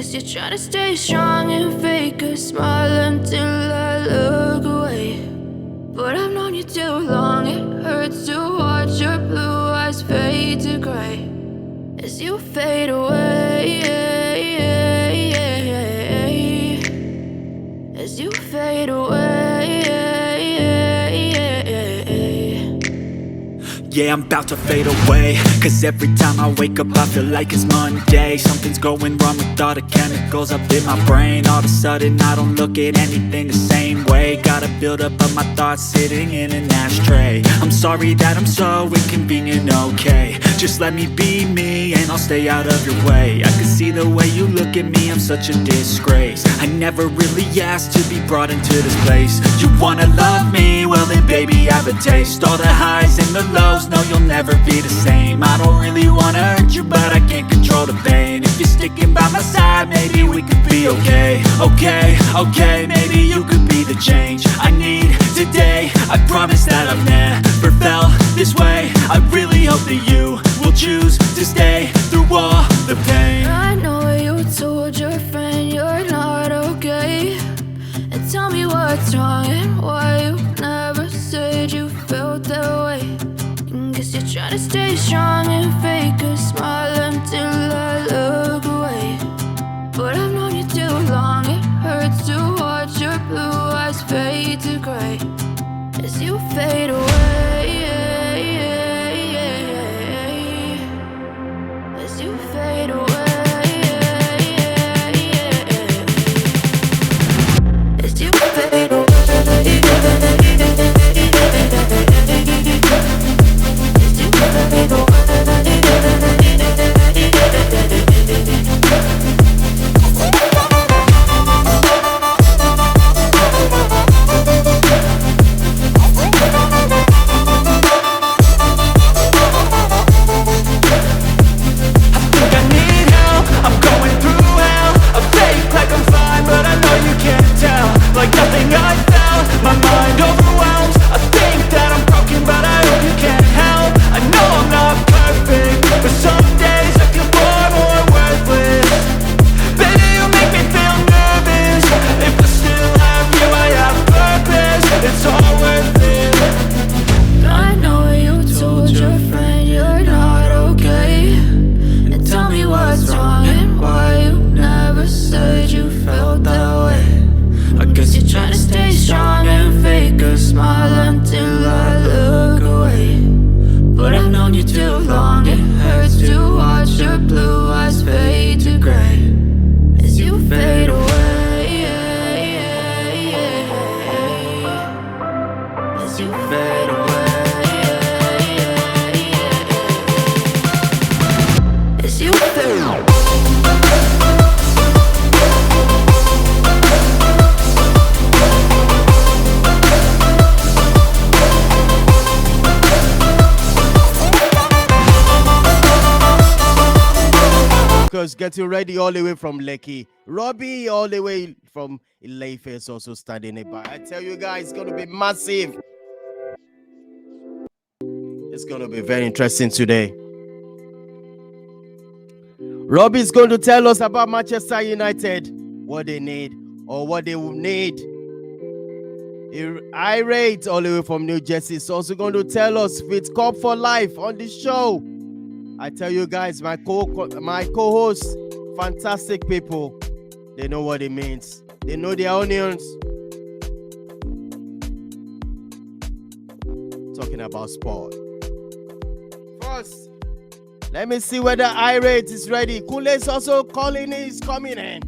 Guess you're trying to stay strong and fake a smile until I look away. But I've known you too long, it hurts to watch your blue eyes fade to gray as you fade away, as you fade away. Yeah, I'm about to fade away, cause every time I wake up I feel like it's Monday. Something's going wrong with all the chemicals up in my brain. All of a sudden I don't look at anything the same way. Gotta build up of my thoughts sitting in an ashtray. I'm sorry that I'm so inconvenient, okay. Just let me be me and I'll stay out of your way. I can see the way you look at me, I'm such a disgrace. I never really asked to be brought into this place. You wanna love me? Well then baby I have a taste. All the highs and the lows, no you'll never be the same. I don't really wanna hurt you but I can't control the pain. If you're sticking by my side maybe we could be okay. Okay, maybe you could be the change I need today. I promise that I've never felt this way. I really hope that you will choose to stay through all the pain. I know you told your friend you're not okay, and tell me what's wrong and why you never said you felt that way. Guess you're trying to stay strong and fake a smile until I look away. But I've known you too long, it hurts to watch your blue eyes fade to gray as you fade away, as you fade away, as you fade away. Like nothing I felt, my mind overwhelmed. I think that I'm broken, but I hope you can't help. I know I'm not perfect, but some days I feel far more worthless. Baby, you make me feel nervous. If I still have you, I have purpose. It's all worth it. I know you told your friend you're not okay, and tell me what's wrong and why you never said you felt that way. I guess you're trying to stay strong and fake a smile until I look away. But I've known you too long, it hurts to watch your blue eyes fade to gray as you fade away, as you fade away, as you fade away. Getting ready all the way from Lekki. Robbie all the way from Ileife is also standing nearby. I tell you guys, it's going to be massive. It's going to be very interesting today. Robbie is going to tell us about Manchester United, what they need or what they will need. Irate all the way from New Jersey is also going to tell us if it's Cup for life on the show. I tell you guys, my co-hosts, fantastic people. They know what it means. They know their onions. Talking about sport. First, let me see whether Irate is ready. Kule is also calling in. He's coming in.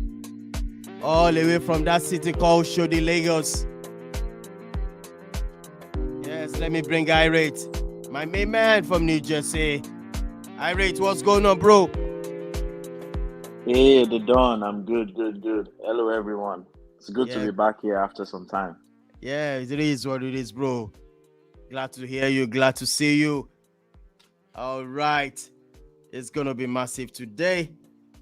All the way from that city called Shodi, Lagos. Yes, let me bring Irate. My main man from New Jersey. Irate, what's going on, bro? Hey, the Dawn. I'm good. Hello, everyone. It's good to be back here after some time. Yeah, it is what it is, bro. Glad to hear you. Glad to see you. All right. It's going to be massive today.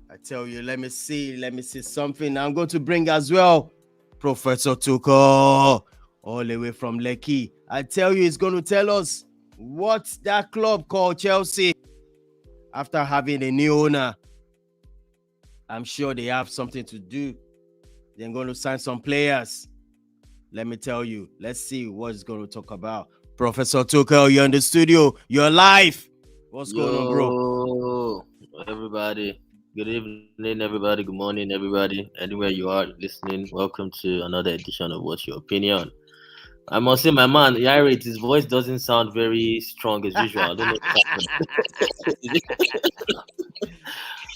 I tell you, let me see something. I'm going to bring as well Professor Tuko all the way from Lekki. I tell you, he's going to tell us what's that club called Chelsea after having a new owner. I'm sure they have something to do. They're going to sign some players. Let me tell you. Let's see what it's going to talk about. Professor Tuchel, you're in the studio. You're live. What's going on, bro? Everybody. Good evening, everybody. Good morning, everybody. Anywhere you are listening, welcome to another edition of What's Your Opinion. I must say, my man, Irate, his voice doesn't sound very strong as usual. I don't know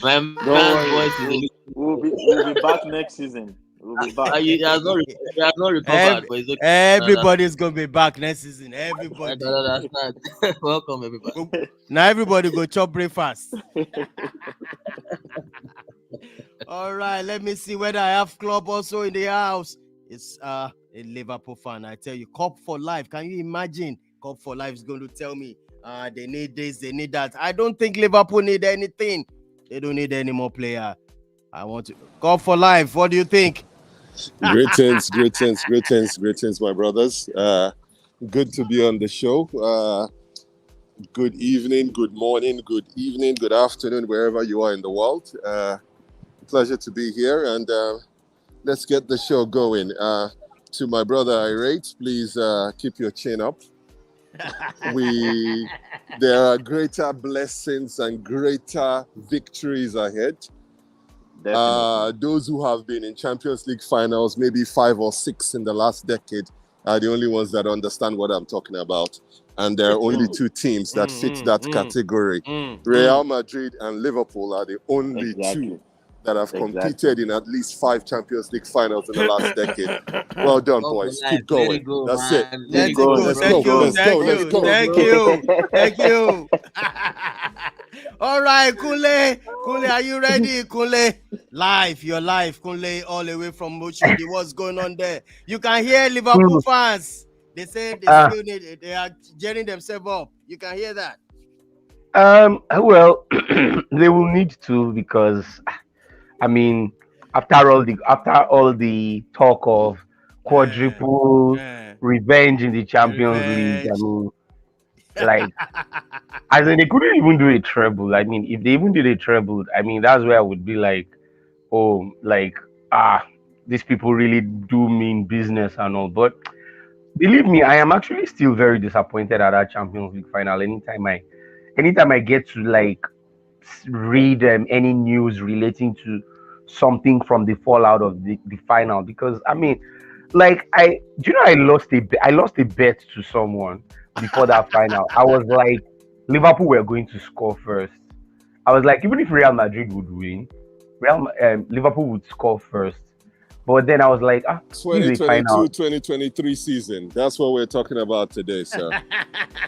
my man's voice is a little... We'll be back next season. We'll be back. He has not recovered, but it's okay. Everybody's going to be back next season. Everybody. I don't understand. Welcome, everybody. Now everybody go chop breakfast. All right, let me see whether I have club also in the house. It's a Liverpool fan. I tell you, Cup for life. Can you imagine? Cup for life is going to tell me they need this, they need that. I don't think Liverpool need anything. They don't need any more player. I want to Cup for life. What do you think? Greetings, my brothers. Good to be on the show. Good evening, good morning, good evening, good afternoon, wherever you are in the world. Pleasure to be here, and let's get the show going. To my brother Irate, please keep your chin up. There are greater blessings and greater victories ahead. Those who have been in Champions League finals, maybe 5 or 6 in the last decade, are the only ones that understand what I'm talking about. And there are only 2 teams that fit that category. Real Madrid and Liverpool are the only 2 that have competed in at least 5 Champions League finals in the last decade. Well done, boys. Keep going. That's it. Let's go. Thank you. All right, Kule, are you ready? Kule, you're live. Kule, all the way from Moshudi. What's going on there? You can hear Liverpool fans. They say they are gearing themselves up. You can hear that. Well, they will need to, because I mean, after all the talk of quadruple revenge in the Champions League, I mean, like, as in, they couldn't even do a treble. I mean, if they even did a treble, I mean, that's where I would be like, oh, like, these people really do mean business and all. But believe me, I am actually still very disappointed at that Champions League final. Anytime I get to like read any news relating to something from the fallout of the final, because I mean, like, I lost a bet to someone before that final. I was like, Liverpool were going to score first. I was like, even if Real Madrid would win, Liverpool would score first. But then I was like, 2022-2023 season. That's what we're talking about today, sir.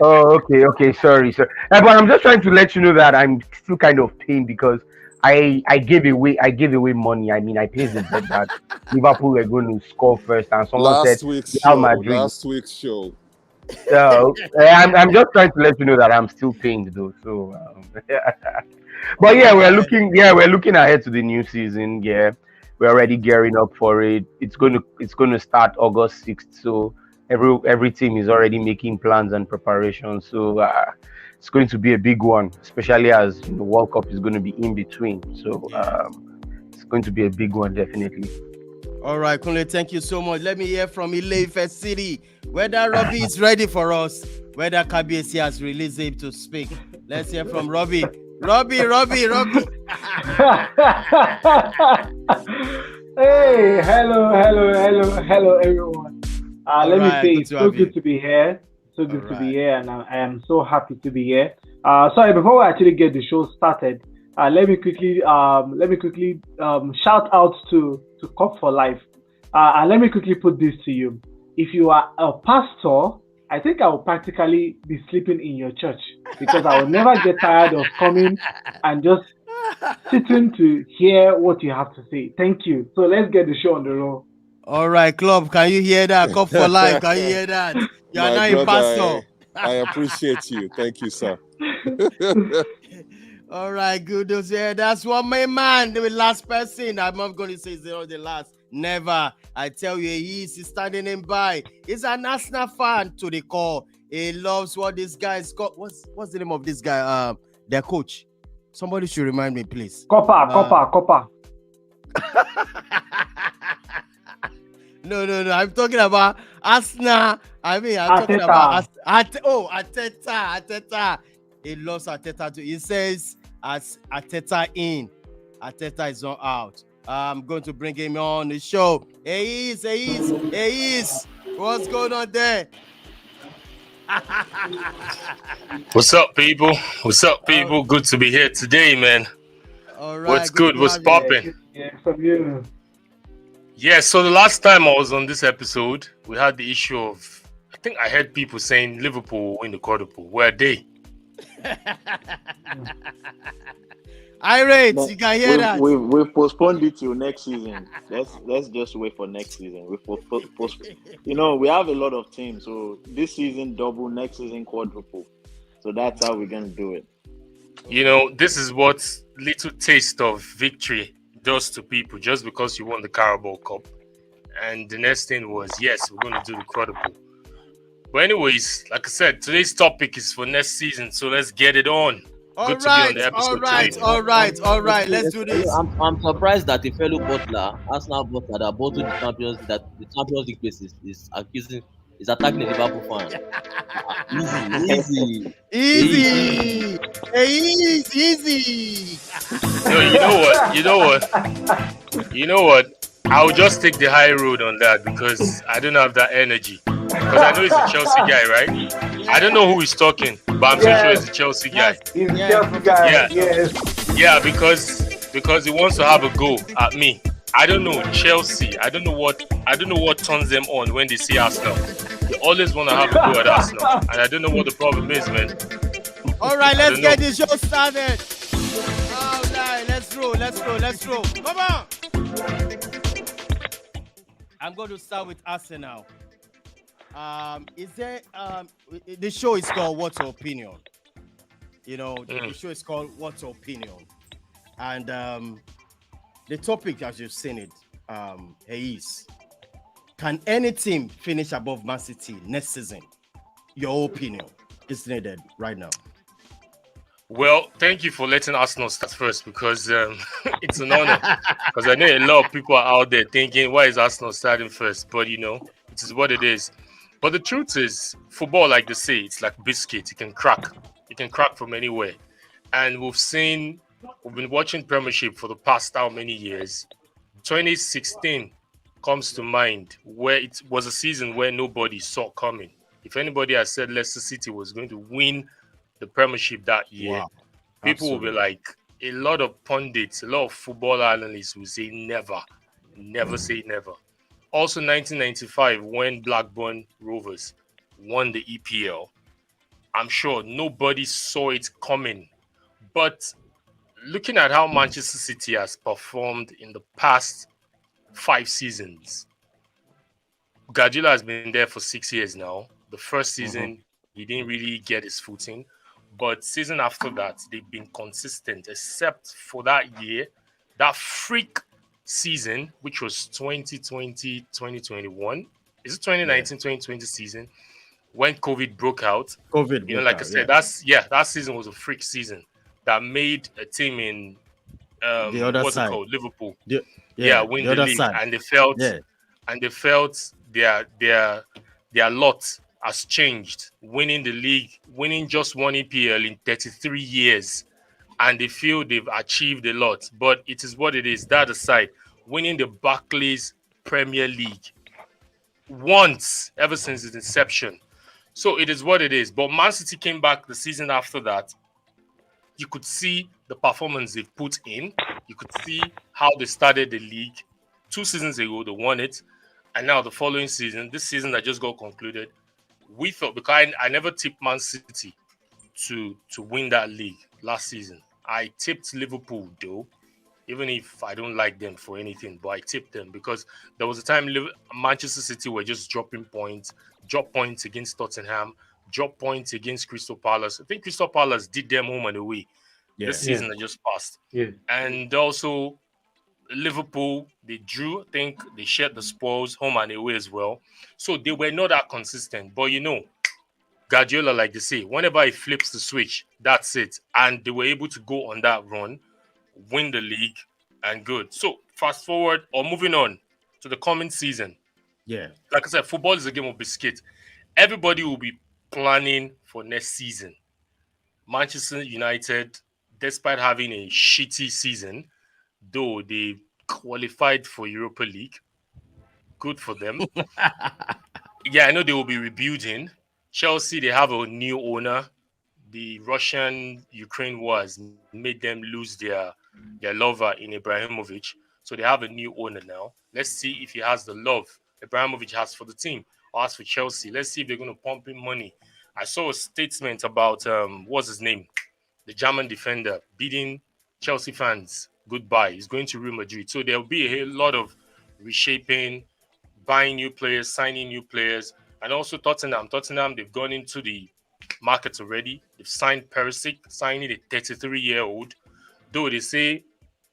Oh, okay, sorry, sir. But I'm just trying to let you know that I'm still kind of pained, because I gave away money. I mean, I placed the bet that Liverpool were going to score first, and someone said Real Madrid. Last week's show. So I'm just trying to let you know that I'm still pained, though. So, but yeah, we're looking ahead to the new season. Yeah, we're already gearing up for it. It's going to start August 6th. So every team is already making plans and preparations. So it's going to be a big one, especially as the World Cup is going to be in between. So it's going to be a big one, definitely. All right, Kunle, thank you so much. Let me hear from Ile-Ife City, whether Robbie is ready for us, whether KBC has released him to speak. Let's hear from Robbie. Robbie. Hey, hello, everyone. Let me say, it's so good to be here. So good to be here, and I am so happy to be here. Sorry, before we actually get the show started, let me quickly shout out to Cup for Life. And let me quickly put this to you. If you are a pastor, I think I will practically be sleeping in your church, because I will never get tired of coming and just sitting to hear what you have to say. Thank you. So let's get the show on the roll. All right, club, can you hear that? Cup for Life, can you hear that? You are not a pastor. I appreciate you. Thank you, sir. All right, good to hear. That's one man, the last person. I'm not going to say zero, the last. Never. I tell you, he's standing in by. He's an Arsenal fan to the core. He loves what this guy's got. What's the name of this guy? Their coach. Somebody should remind me, please. Copper. No. I'm talking about Arsenal. I mean, I'm talking Arteta. about Arteta. He lost Arteta to. He says as Arteta in, Arteta is not out. I'm going to bring him on the show. He is. What's going on there? What's up, people? Good to be here today, man. All right. What's good? What's popping? Yeah, from you. Yeah, so the last time I was on this episode, we had the issue of, I think I heard people saying Liverpool will win the quadruple. Where are they? Irate, you can hear that. We've postponed it till next season. Let's just wait for next season. We have a lot of teams, so this season double, next season quadruple. So that's how we're gonna do it. This is what little taste of victory does to people just because you won the Carabao Cup. And the next thing was, yes, we're going to do the quadruple. But anyways, like I said, today's topic is for next season, so let's get it on. Good to be on the episode today. All right. Let's do this. I'm surprised that a fellow butler, Arsenal butler, that bottled the Champions League place is attacking the Liverpool fan. Easy. No, you know what? I'll just take the high road on that because I don't have that energy. Because I know he's a Chelsea guy, right? I don't know who he's talking, but I'm so sure he's a Chelsea guy. He's a Chelsea guy. Yeah. Yes. Yeah, because he wants to have a go at me. I don't know Chelsea. I don't know what turns them on when they see Arsenal. They always want to have a go at Arsenal, and I don't know what the problem is, man. All right, let's get this show started. All right, let's roll. Come on. I'm going to start with Arsenal. The show is called What's Your Opinion? The show is called What's Your Opinion? And the topic, as you've seen it, is, can any team finish above Man City next season? Your opinion is needed right now. Well, thank you for letting Arsenal start first because it's an honor. Because I know a lot of people are out there thinking, why is Arsenal starting first? But it is what it is. But the truth is, football, like they say, it's like biscuit. It can crack. It can crack from anywhere. And we've been watching Premiership for the past how many years? 2016 comes to mind, where it was a season where nobody saw coming. If anybody had said Leicester City was going to win the Premiership that year, people will be like, a lot of pundits, a lot of football analysts will say never say never. Also 1995, when Blackburn Rovers won the EPL, I'm sure nobody saw it coming. But looking at how Manchester City has performed in the past 5 seasons, Guardiola has been there for 6 years now. The first season, he didn't really get his footing. But season after that, they've been consistent, except for that year, that freak season, which was 2020, 2021. Is it 2019, 2020 season when COVID broke out? Like I said, that season was a freak season that made a team in the other what's side. it called? Liverpool. Win the league. Side. And they felt their lot has changed, winning the league, winning just one EPL in 33 years, and they feel they've achieved a lot. But it is what it is. That aside, winning the Barclays Premier League once, ever since its inception. So it is what it is. But Man City came back the season after that. You could see the performance they've put in. You could see how they started the league. 2 seasons ago, they won it. And now the following season, this season that just got concluded, we thought, because I never tipped Man City to win that league last season. I tipped Liverpool, though, even if I don't like them for anything, but I tipped them because there was a time Manchester City were just drop points against Tottenham, drop points against Crystal Palace. I think Crystal Palace did them home and away this season that just passed. Yeah. And also Liverpool, they drew. I think they shared the spoils home and away as well. So they were not that consistent. But Guardiola, like they say, whenever he flips the switch, that's it. And they were able to go on that run, win the league, and good. So fast forward or moving on to the coming season. Yeah. Like I said, football is a game of biscuit. Everybody will be planning for next season. Manchester United, despite having a shitty season, though they qualified for Europa League, good for them. Yeah, I know they will be rebuilding. Chelsea, they have a new owner. The Russian Ukraine wars made them lose their lover in Ibrahimovic. So they have a new owner now. Let's see if he has the love Ibrahimovic has for the team or has for Chelsea. Let's see if they're going to pump in money. I saw a statement about what's his name, the German defender, bidding Chelsea fans goodbye. He's going to Real Madrid. So there'll be a lot of reshaping, buying new players, signing new players, and also Tottenham. Tottenham, they've gone into the market already. They've signed Perisic, signing a 33-year-old. Though they say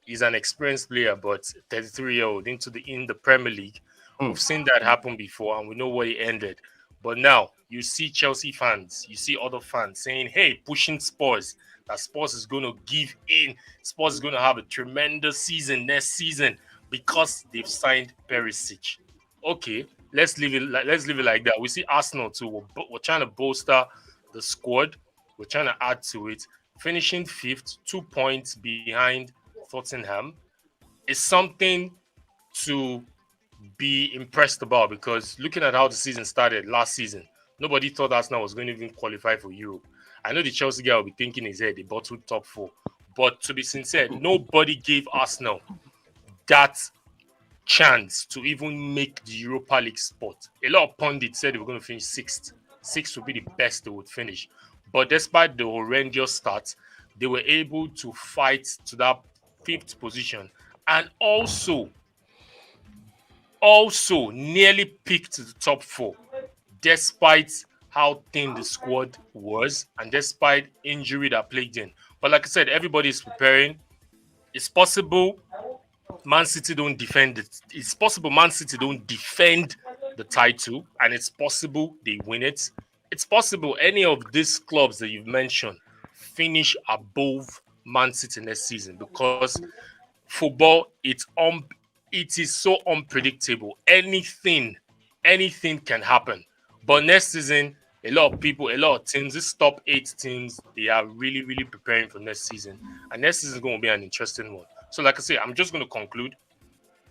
he's an experienced player, but 33-year-old in the Premier League. We've seen that happen before, and we know what it ended. But now you see Chelsea fans, you see other fans saying, "Hey, pushing Spurs. That Spurs is going to give in. Spurs is going to have a tremendous season next season because they've signed Perisic." Okay, let's leave it. Let's leave it like that. We see Arsenal too. We're trying to bolster the squad. We're trying to add to it. Finishing fifth, 2 points behind Tottenham, is something to be impressed about, because looking at how the season started last season, nobody thought Arsenal was going to even qualify for Europe. I know the Chelsea guy will be thinking in his head they bottled top four, but to be sincere, nobody gave Arsenal that chance to even make the Europa League spot. A lot of pundits said they were going to finish sixth. Sixth would be the best they would finish. But despite the horrendous start, they were able to fight to that fifth position and also nearly picked the top four, despite how thin the squad was and despite injury that plagued in. But like I said, everybody is preparing. It's possible Man City don't defend it. It's possible Man City don't defend the title, and it's possible they win it. It's possible any of these clubs that you've mentioned finish above Man City next season, because football, it is so unpredictable. Anything can happen. But next season, a lot of people, a lot of teams, these top 8 teams, they are really, really preparing for next season. And next season is going to be an interesting one. So like I say, I'm just going to conclude.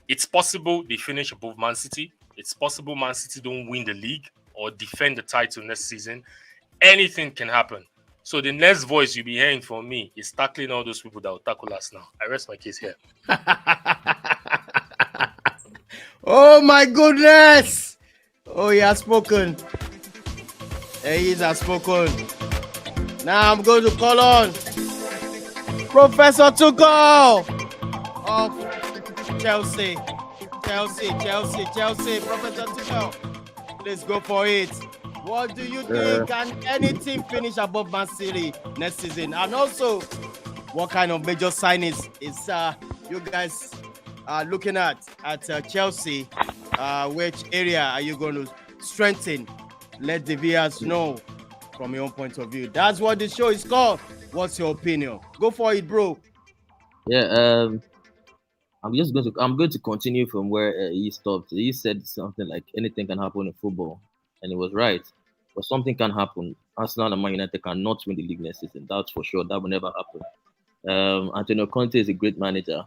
It's possible they finish above Man City. It's possible Man City don't win the league or defend the title next season. Anything can happen. So the next voice you'll be hearing from me is tackling all those people that will tackle us now. I rest my case here. Oh my goodness! Oh, he has spoken. He has spoken. Now I'm going to call on Professor Tuchel of Chelsea. Professor Tuchel, let's go for it. What do you think? Can any team finish above Man City next season? And also, what kind of major signings is you guys looking at Chelsea? Which area are you going to strengthen? Let the viewers know from your own point of view. That's what the show is called. What's your opinion? Go for it, bro. Yeah, I'm going to continue from where he stopped. He said something like anything can happen in football, and it was right. But something can happen. Arsenal and Man United cannot win the league next season. That's for sure. That will never happen. Antonio Conte is a great manager.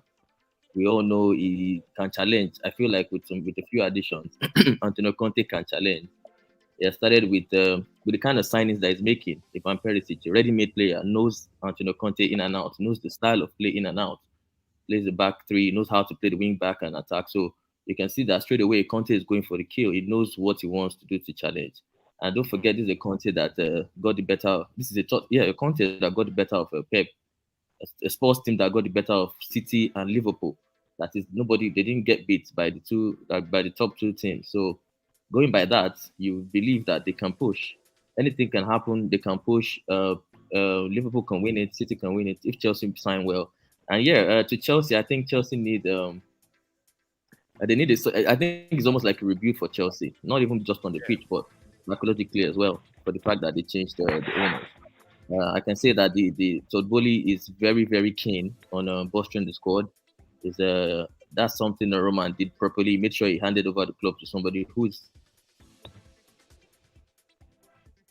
We all know he can challenge. I feel like with a few additions, Antonio Conte can challenge. He has started with the kind of signings that he's making. Ivan Perisic, a ready-made player, knows Antonio Conte in and out, knows the style of play in and out, plays the back three, knows how to play the wing back and attack. So you can see that straight away Conte is going for the kill. He knows what he wants to do to challenge. And don't forget, this is a Conte that got the better. This is a Conte that got the better of Pep, a sports team that got the better of City and Liverpool. That is, they didn't get beat by the top 2 teams. So going by that, you believe that they can push. Anything can happen. They can push. Liverpool can win it. City can win it if Chelsea sign well. And to Chelsea, I think Chelsea need. They need it. I think it's almost like a review for Chelsea, not even just on the pitch, but psychologically as well, for the fact that they changed the owners. I can say that the Todd Bowley is very, very keen on bolstering the squad. That's something that Roman did properly. He made sure he handed over the club to somebody who is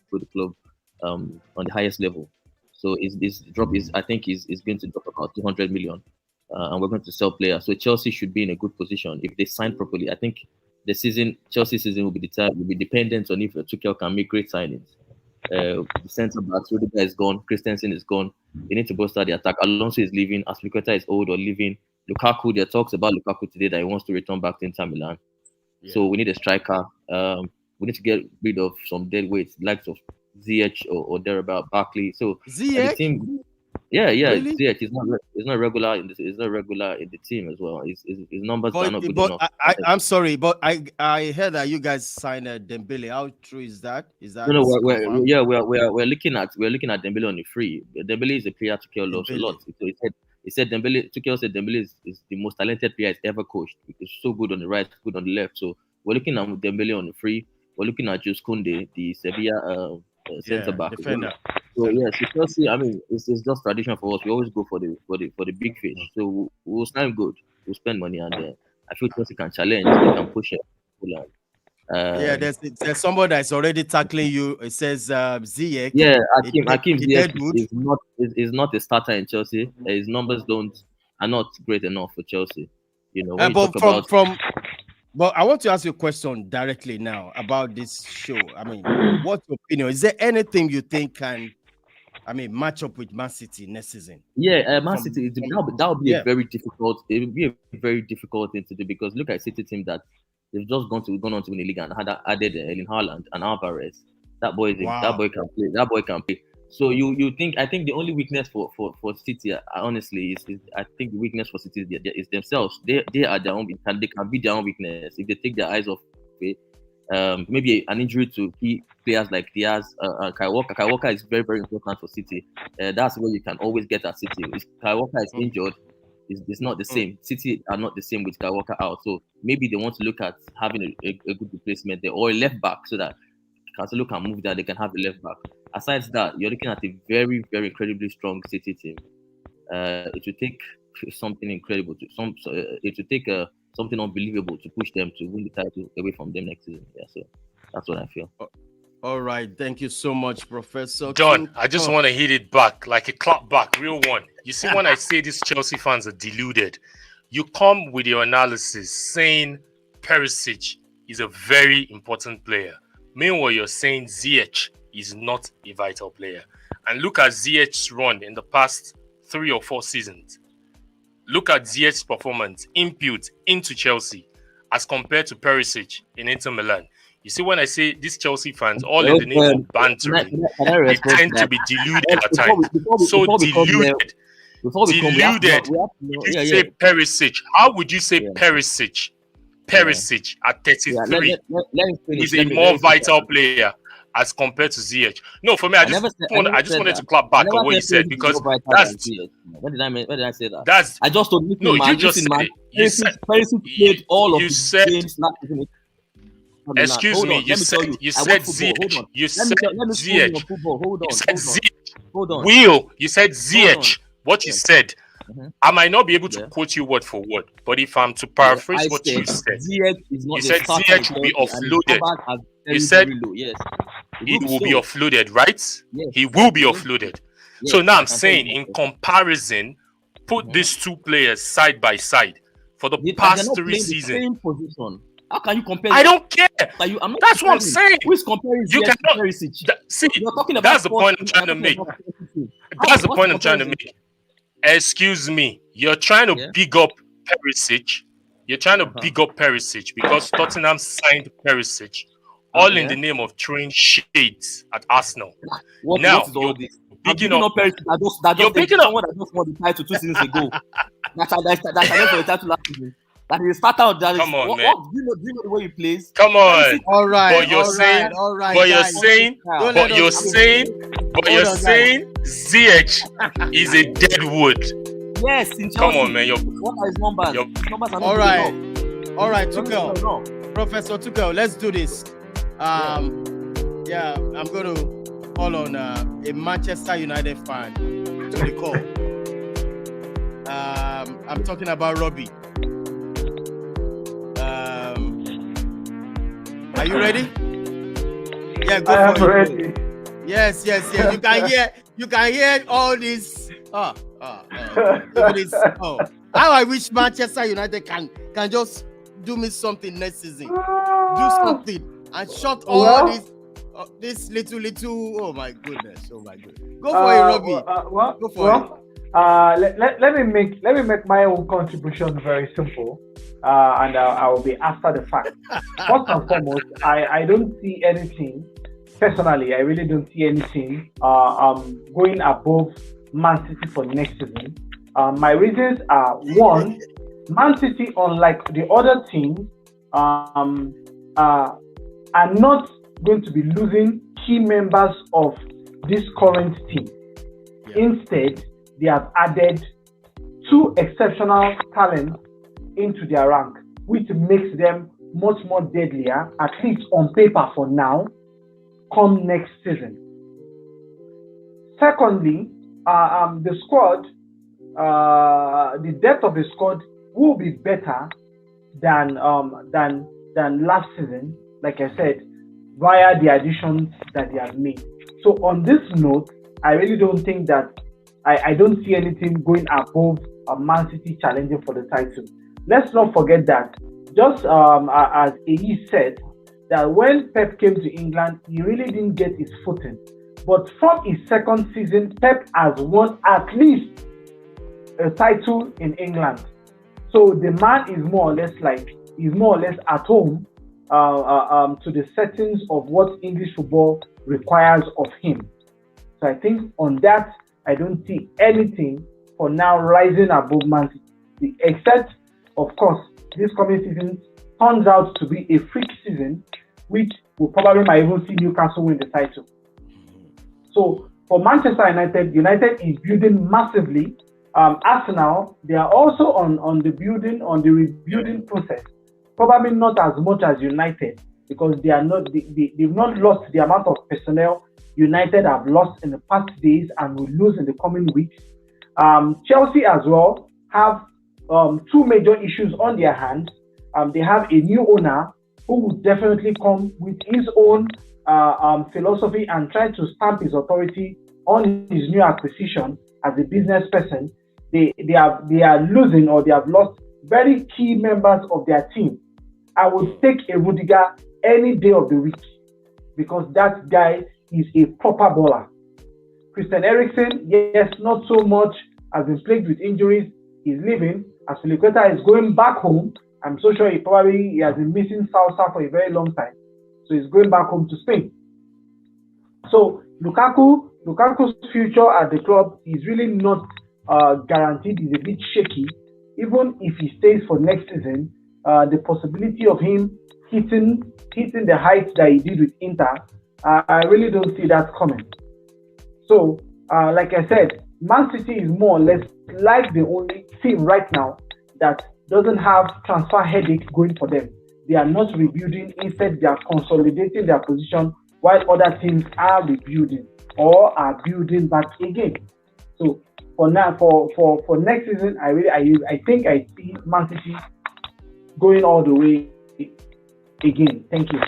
for the club on the highest level. So this drop is, I think, is going to drop about 200 million, and we're going to sell players. So Chelsea should be in a good position if they sign properly. I think Chelsea season will be dependent on if Tuchel can make great signings. The centre backs, Rudiger is gone, Christensen is gone. They need to bolster the attack. Alonso is leaving, Aspilicueta is old or leaving. Lukaku, there are talks about Lukaku today that he wants to return back to Inter Milan. Yeah. So we need a striker. We need to get rid of some dead weights, likes of Ziyech or thereabout, Barkley. So the team, really? Ziyech is not regular in the team as well. His numbers are not good enough. I'm sorry, but I heard that you guys signed Dembele. How true is that? No, we're looking at Dembele on the free. Dembele is a player Tuchel loves a lot. So he said Tuchel said Dembele is the most talented player he's ever coached. He's so good on the right, good on the left. So we're looking at Dembele on the free. We're looking at Jules Koundé, the Sevilla centre back. Defender. So Chelsea, I mean, it's just tradition for us. We always go for the big fish. So we'll sign good. We'll spend money, and I feel Chelsea can challenge. They can push it. There's somebody that's already tackling you. It says Ziyech. Yeah, Hakim Ziyech is not a starter in Chelsea. His numbers are not great enough for Chelsea. You know, but I want to ask you a question directly now about this show. I mean, what's your opinion? Is there anything you think can, match up with Man City next season? Yeah, Man City, that would be a very difficult. It would be a very difficult thing to do because look at City team that they've just gone on to win the league and added Erling Haaland and Alvarez. That boy can play. That boy can play. So I think the only weakness for City, honestly, is I think the weakness for City is themselves. They are their own. They can be their own weakness if they take their eyes off it. Maybe an injury to key players like Diaz, Kyle Walker. Kyle Walker is very, very important for City. That's where you can always get at City. If Kyle Walker is injured, it's not the same. City are not the same with Kyle Walker out. So maybe they want to look at having a good replacement there or a left back so that Cancelo can move there. They can have a left back. Aside that, you're looking at a very, very incredibly strong City team. It will take something incredible it will take something unbelievable to push them to win the title away from them next season. Yeah, so that's what I feel. All right, thank you so much, Professor John. I just want to hit it back like a clap back, real one. You see, when I say these Chelsea fans are deluded, you come with your analysis saying Perisic is a very important player. Meanwhile, you're saying Ziyech is not a vital player. And look at Ziyech's run in the past 3 or 4 seasons. Look at Ziyech's performance input into Chelsea as compared to Perisic in Inter Milan. You see, when I say these Chelsea fans, all in the name of bantering, they tend to be deluded at times. Deluded. You say Perisic. How would you say Perisic? Perisic at 33 is a more vital player as compared to Ziyech. No, for me, I just wanted to clap back on what you said because that's. When did I say that? That's. I just told no, you just said. You said played all of you his said. games last season. Excuse me. You said Ziyech. You said Ziyech. You said Ziyech. Will, you said Ziyech. What you said. I might not be able to quote you word for word, but if I'm to paraphrase what you said, you said Ziyech will be offloaded. You said he will be offloaded, right? He will be offloaded. So now I'm saying, in comparison, put these two players side by side for the past 3 seasons. How can you compare? I don't care. That's what I'm saying. Who is comparing? You cannot. See, that's the point I'm trying to make. That's the point I'm trying to make. Excuse me. You're trying to big up Perisic. You're trying to big up Perisic because Tottenham signed Perisic, all in the name of throwing shades at Arsenal. Now, you're picking up Perisic. You're picking up someone that just won the title 2 seasons ago. That's for the title last season. That is start out. Come on, man. Do you know the way he plays? Come on. All right. But you're saying Ziyech is a dead wood. Yes, in Chelsea. Come on, man. What are his numbers? His numbers are not all right. good enough. All right, Tuchel. Professor Tuchel, let's do this. I'm going to call on a Manchester United fan to the call. I'm talking about Robbie. Are you ready? Yeah, go I am for it. ready. Bro. Yes. You can hear all this. God. Even this. How I wish Manchester United can just do me something next season. Do something and shut all this little. Oh my goodness. Go for it, Robbie. Go for it. Let me make my own contribution very simple, and I will be after the fact. First and foremost, I don't see anything personally. I really don't see anything going above Man City for next season. My reasons are: one, Man City, unlike the other teams, are not going to be losing key members of this current team. Yeah. Instead, they have added 2 exceptional talents into their rank, which makes them much more deadlier, at least on paper for now, come next season. Secondly, the squad, the depth of the squad will be better than last season, like I said, via the additions that they have made. So on this note, I really don't think that I don't see anything going above Man City challenging for the title. Let's not forget that, just as AE said, that when Pep came to England, he really didn't get his footing. But from his second season, Pep has won at least a title in England. So the man is more or less at home to the settings of what English football requires of him. So I think on that, I don't see anything for now rising above Man City, except, of course, this coming season turns out to be a freak season, which will probably might even see Newcastle win the title. So for Manchester United, United is building massively. Arsenal, they are also on the rebuilding process. Probably not as much as United, because they've not lost the amount of personnel United have lost in the past days and will lose in the coming weeks. Chelsea as well have 2 major issues on their hands. They have a new owner who will definitely come with his own philosophy and try to stamp his authority on his new acquisition as a business person. They are losing, or they have lost very key members of their team. I would take a Rudiger any day of the week, because that guy is a proper baller. Christian Eriksen, yes, not so much, has been plagued with injuries. He's leaving. As Filiqueta is going back home, I'm so sure he has been missing Salsa for a very long time. So he's going back home to Spain. So Lukaku's future at the club is really not guaranteed. He's a bit shaky. Even if he stays for next season, the possibility of him hitting the heights that he did with Inter, I really don't see that coming. So, like I said, Man City is more or less like the only team right now that doesn't have transfer headache going for them. They are not rebuilding. Instead, they are consolidating their position, while other teams are rebuilding or are building back again. So for now, for next season, I think I see Man City going all the way again. Thank you.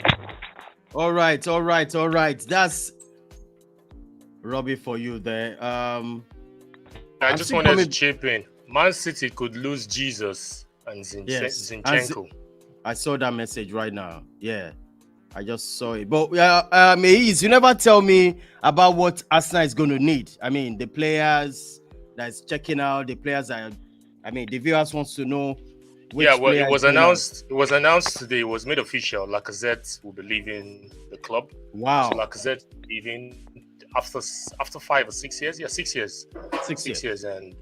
All right. That's Robbie for you there. I just wanted to chip in. Man City could lose Jesus and Zinchenko. I saw that message right now. Yeah, I just saw it. But Maze, you never tell me about what Arsenal is going to need. I mean, the players that's checking out, the players the viewers wants to know. It was announced. It was announced today. It was made official. Lacazette will be leaving the club. Wow. So Lacazette leaving after 5 or 6 years. Yeah, 6 years. 6 years. And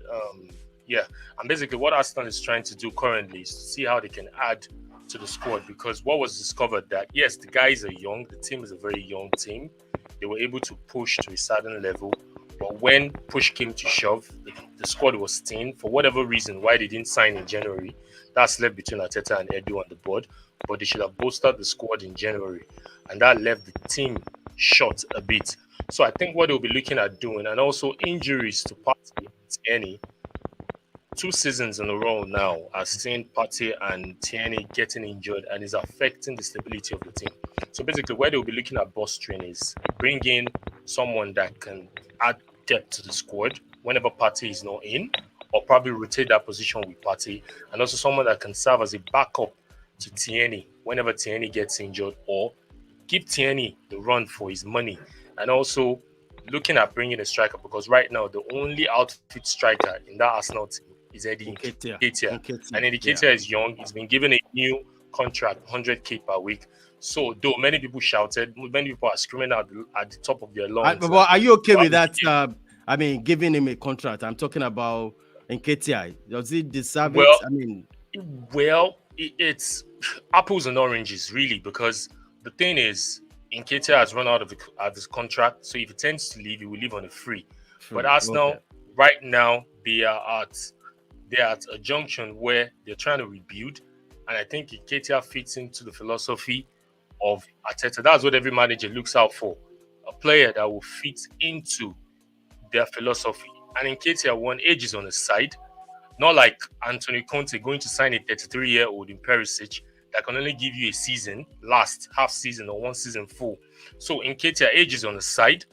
and basically what Arsenal is trying to do currently is to see how they can add to the squad, because what was discovered that yes, the guys are young. The team is a very young team. They were able to push to a certain level. But when push came to shove, the squad was thin for whatever reason. Why they didn't sign in January, that's left between Arteta and Edu on the board. But they should have bolstered the squad in January, and that left the team short a bit. So I think what they'll be looking at doing, and also injuries to Partey, any, 2 seasons in a row now, I've seen Partey and Tierney getting injured, and is affecting the stability of the team. So basically, where they'll be looking at bolstering is bring in someone that can add depth to the squad whenever Partey is not in, or probably rotate that position with Partey, and also someone that can serve as a backup to Tierney whenever Tierney gets injured, or give Tierney the run for his money, and also looking at bringing a striker, because right now the only outfit striker in that Arsenal team is Eddie Nketiah. Nketiah. Nketiah, And Nketiah is young. He's been given a new contract, 100k per week. So though many people shouted, many people are screaming at the top of their lungs. But are you okay with that? I mean, giving him a contract. I'm talking about Nketiah. Does he deserve Well, it? I mean, it's apples and oranges, really, because the thing is, Nketiah has run out of his contract, so if he tends to leave, he will leave on a free. But Arsenal, right now, they are at a junction where they're trying to rebuild, and I think Nketiah fits into the philosophy of Arteta. That's what every manager looks out for: a player that will fit into their philosophy. And Nketiah, one, age is on his side. Not like Antonio Conte going to sign a 33-year-old in Perisic that can only give you a season, last half season or one season full. So Nketiah, age is on the side.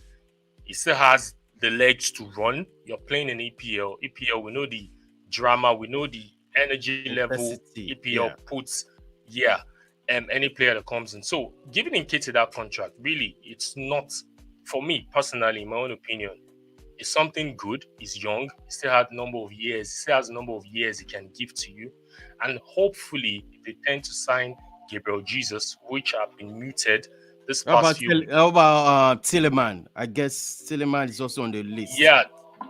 He still has the legs to run. You're playing in EPL. EPL, we know the drama, we know the energy level EPL puts. Any player that comes in. So giving Nketiah that contract, really, it's not, for me personally, in my own opinion, it's something good. He's young. He still has a number of years. He still has a number of years he can give to you. And hopefully, if they tend to sign Gabriel Jesus, which have been muted this past few. How about Tielemans? I guess Tielemans is also on the list. Yeah,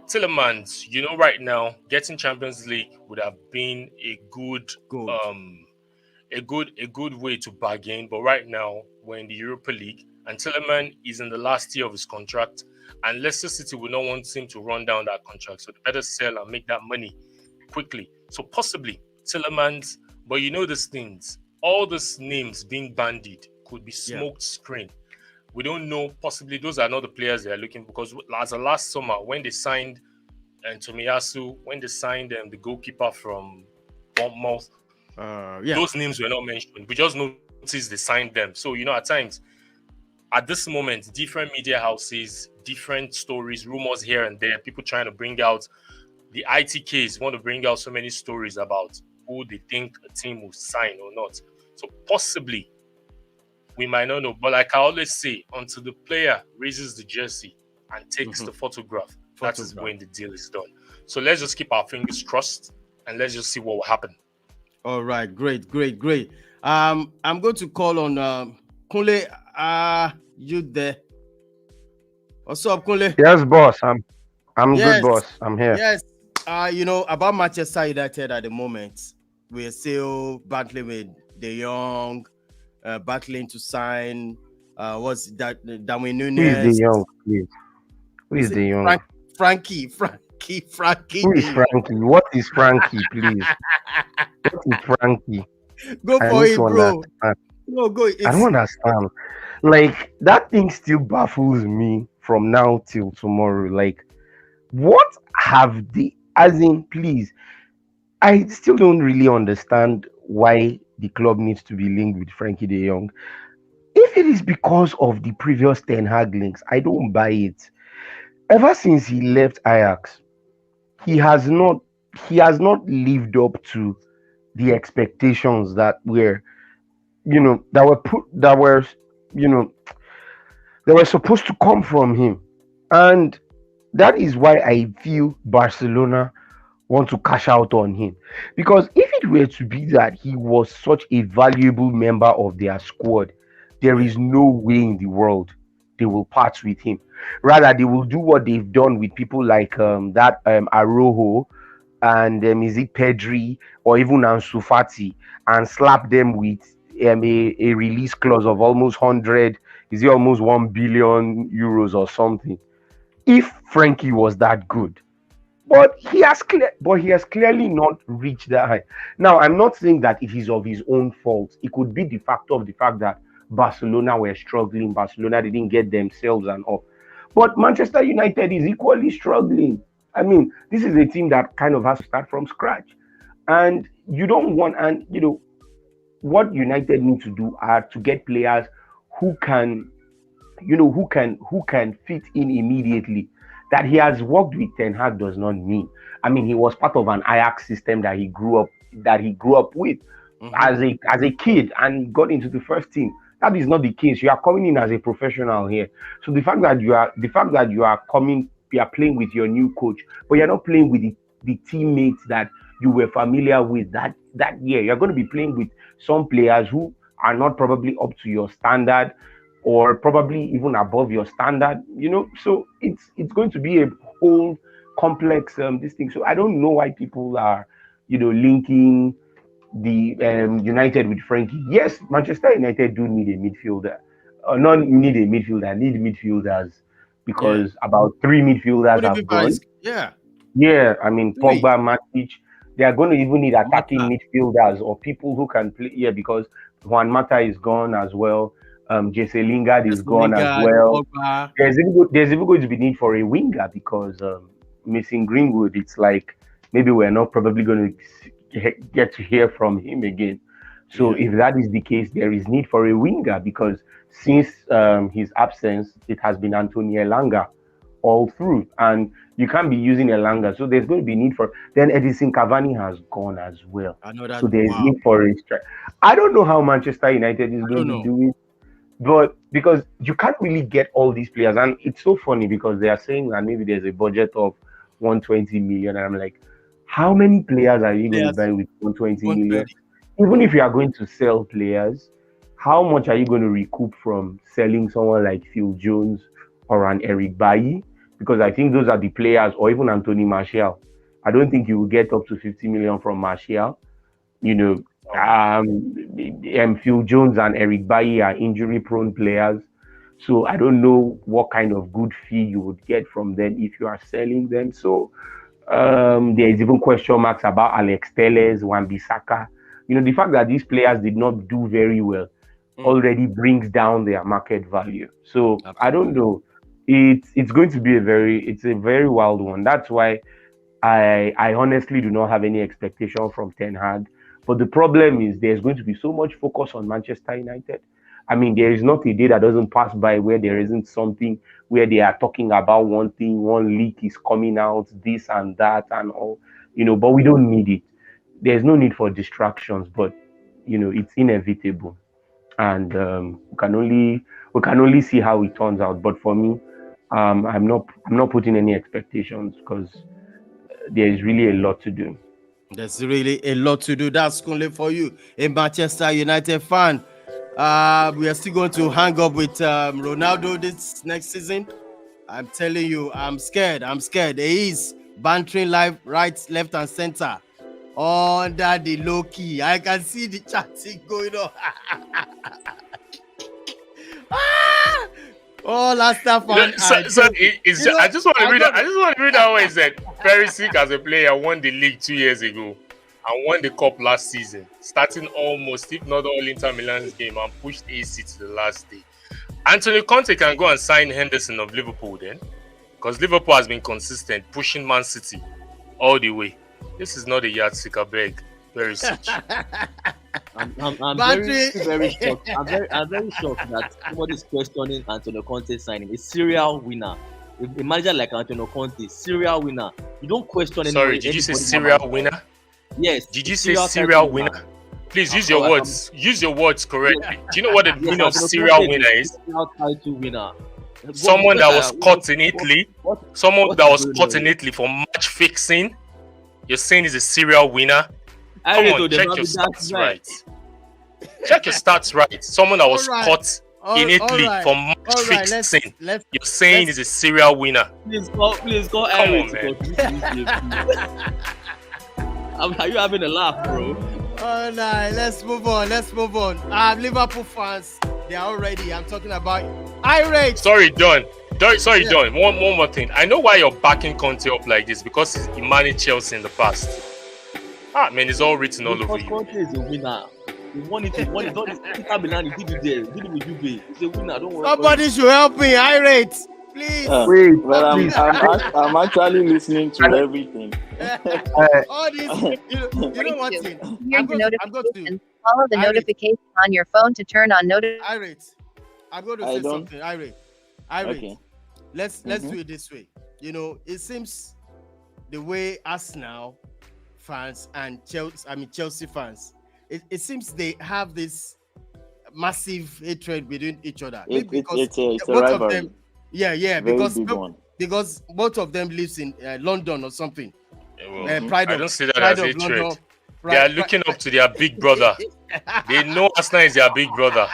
Tielemans. Right now, getting Champions League would have been a good way to bargain. But right now, we're in the Europa League, and Tielemans is in the last year of his contract. And Leicester City will not want him to run down that contract. So they better sell and make that money quickly. So possibly Tielemans, but these things, all these names being bandied could be smoked screen. We don't know. Possibly those are not the players they are looking for, because as of last summer, when they signed Tomiyasu, when they signed the goalkeeper from Bournemouth, those names were not mentioned. We just noticed they signed them. So, at times, at this moment, different media houses, different stories, rumors here and there, people trying to bring out the ITKs, want to bring out so many stories about who they think a team will sign or not. So possibly, we might not know. But like I always say, until the player raises the jersey and takes the photograph, that is when the deal is done. So let's just keep our fingers crossed and let's just see what will happen. All right, great. I'm going to call on Kunle. You there? What's up, Kunle? Yes, boss. I'm good, boss. I'm here. Yes. About Manchester United at the moment, we're still battling with De Jong, battling to sign. What's that? Darwin Nunez. Who is De Jong, please? Who is De Jong? Frankie. Who is Frankie? What is Frankie, please? What is Frankie? Go for it, bro. No, go. I don't understand. Like, that thing still baffles me from now till tomorrow. Like, what have they, as in, please, I still don't really understand why the club needs to be linked with Frankie de Jong. If it is because of the previous Ten Hag links, I don't buy it. Ever since he left Ajax, he has not lived up to the expectations that were supposed to come from him. And that is why I feel Barcelona want to cash out on him. Because if it were to be that he was such a valuable member of their squad, there is no way in the world they will part with him. Rather, they will do what they've done with people like Arojo and is it Pedri or even Ansu Fati, and slap them with a release clause of almost 100, is it almost 1 billion euros or something, if Frankie was that good. But he has clearly not reached that high. Now, I'm not saying that it is of his own fault. It could be the factor of the fact that Barcelona were struggling. Barcelona didn't get themselves and all. But Manchester United is equally struggling. I mean, this is a team that kind of has to start from scratch. And you don't want, and what United need to do are to get players who can, who can fit in immediately. That he has worked with Ten Hag does not mean. I mean, he was part of an Ajax system that he grew up with as a kid and got into the first team. That is not the case. You are coming in as a professional here. So the fact that you are coming, you are playing with your new coach, but you're not playing with the teammates that you were familiar with that year. You're going to be playing with some players who are not probably up to your standard or probably even above your standard. So it's going to be a whole complex this thing. So I don't know why people are linking the United with Frankie. Yes, Manchester United do need a midfielder. Not need a midfielder, need midfielders Yeah. because about three midfielders What do you have mean by gone. yeah? Yeah, I mean Three. Pogba, Matic. They are going to even need attacking Mata. midfielders or people who can play. Yeah, because Juan Mata is gone as well. Jesse Lingard is Jesse gone as Lingard, well. Pogba. There's even going to be need for a winger because missing Greenwood. It's like maybe we're not probably going to get to hear from him again. So Yeah. if that is the case, there is need for a winger because since his absence, it has been Anthony Elanga all through, and you can't be using Elanga. So there's going to be need for. Then Edison Cavani has gone as well. I know that. So there is Wow. need for a strike. I don't know how Manchester United is I going don't to know. do it, but because you can't really get all these players, and it's so funny because they are saying that maybe there's a budget of 120 million, and I'm like, how many players are you going to Players buy with 120 million? 130. Even if you are going to sell players, how much are you going to recoup from selling someone like Phil Jones or an Eric Bailly? Because I think those are the players, or even Anthony Martial. I don't think you will get up to 50 million from Martial. You know, Phil Jones and Eric Bailly are injury-prone players, so I don't know what kind of good fee you would get from them if you are selling them. So there is even question marks about Alex Telles, Wan-Bissaka. The fact that these players did not do very well already brings down their market value. So I don't know. It's going to be a very wild one. That's why I honestly do not have any expectation from Ten Hag. But the problem is there's going to be so much focus on Manchester United. I mean, there is not a day that doesn't pass by where there isn't something where they are talking about one thing, one leak is coming out, this and that and all, but we don't need it. There's no need for distractions, but it's inevitable. And we can only see how it turns out. But for me, I'm not putting any expectations because there is really a lot to do. There's really a lot to do. That's only for you, a Manchester United fan. We are still going to hang up with Ronaldo this next season. I'm telling you, I'm scared. He is bantering live, right, left, and center under the low key. I can see the chatting going on. Oh, last time I just want to read that. I just want to read that way. It said Perisic as a player won the league 2 years ago and won the cup last season, starting almost, if not all, Inter Milan's game and pushed AC to the last day. Antonio Conte can go and sign Henderson of Liverpool then, because Liverpool has been consistent, pushing Man City all the way. This is not a yardstick, I beg. Perisic. I'm very shocked. I'm very shocked that somebody's questioning Antonio Conte signing a serial winner. A manager like Antonio Conte, serial winner. You don't question anybody. Sorry, did you say serial winner? Yes. Did you say serial winner? Please use your words. Use your words correctly. Do you know what the meaning of serial winner is? Title winner. Someone that was caught in Italy. Someone that was caught in Italy for match fixing. You're saying he's a serial winner? Come on, check your stats right. Check your stats right. Someone that was caught in Italy for match fixing. You're saying he's a serial winner. Please call Come on, man. Are you having a laugh, bro? All right, let's move on. Liverpool fans, they are already. I'm talking about irate. Sorry, Don. One more thing. I know why you're backing Conte up like this, because he managed Chelsea in the past. Man, it's all written all over you. Conte is a winner. He won it. Inter Milan, he did it there. He did it with Juve. He's a winner. Don't worry. Somebody should help me. Irate. Please. Wait, Well, please. I'm actually listening to everything. All this, you know what thing? Here's I'm the going to notification. Follow the Irate, notification on your phone to turn on notifications. Irate. I'm going to I say don't. something. Irate. Okay. Let's do it this way. You know, it seems the way Arsenal fans and Chelsea fans, it seems they have this massive hatred between each other. Maybe because It's a both of rivalry. them, yeah, Very big one. because both of them lives in London or something. Well, Pride I of don't see that pride as of hatred. London. They are looking up to their big brother. They know Arsenal is their big brother.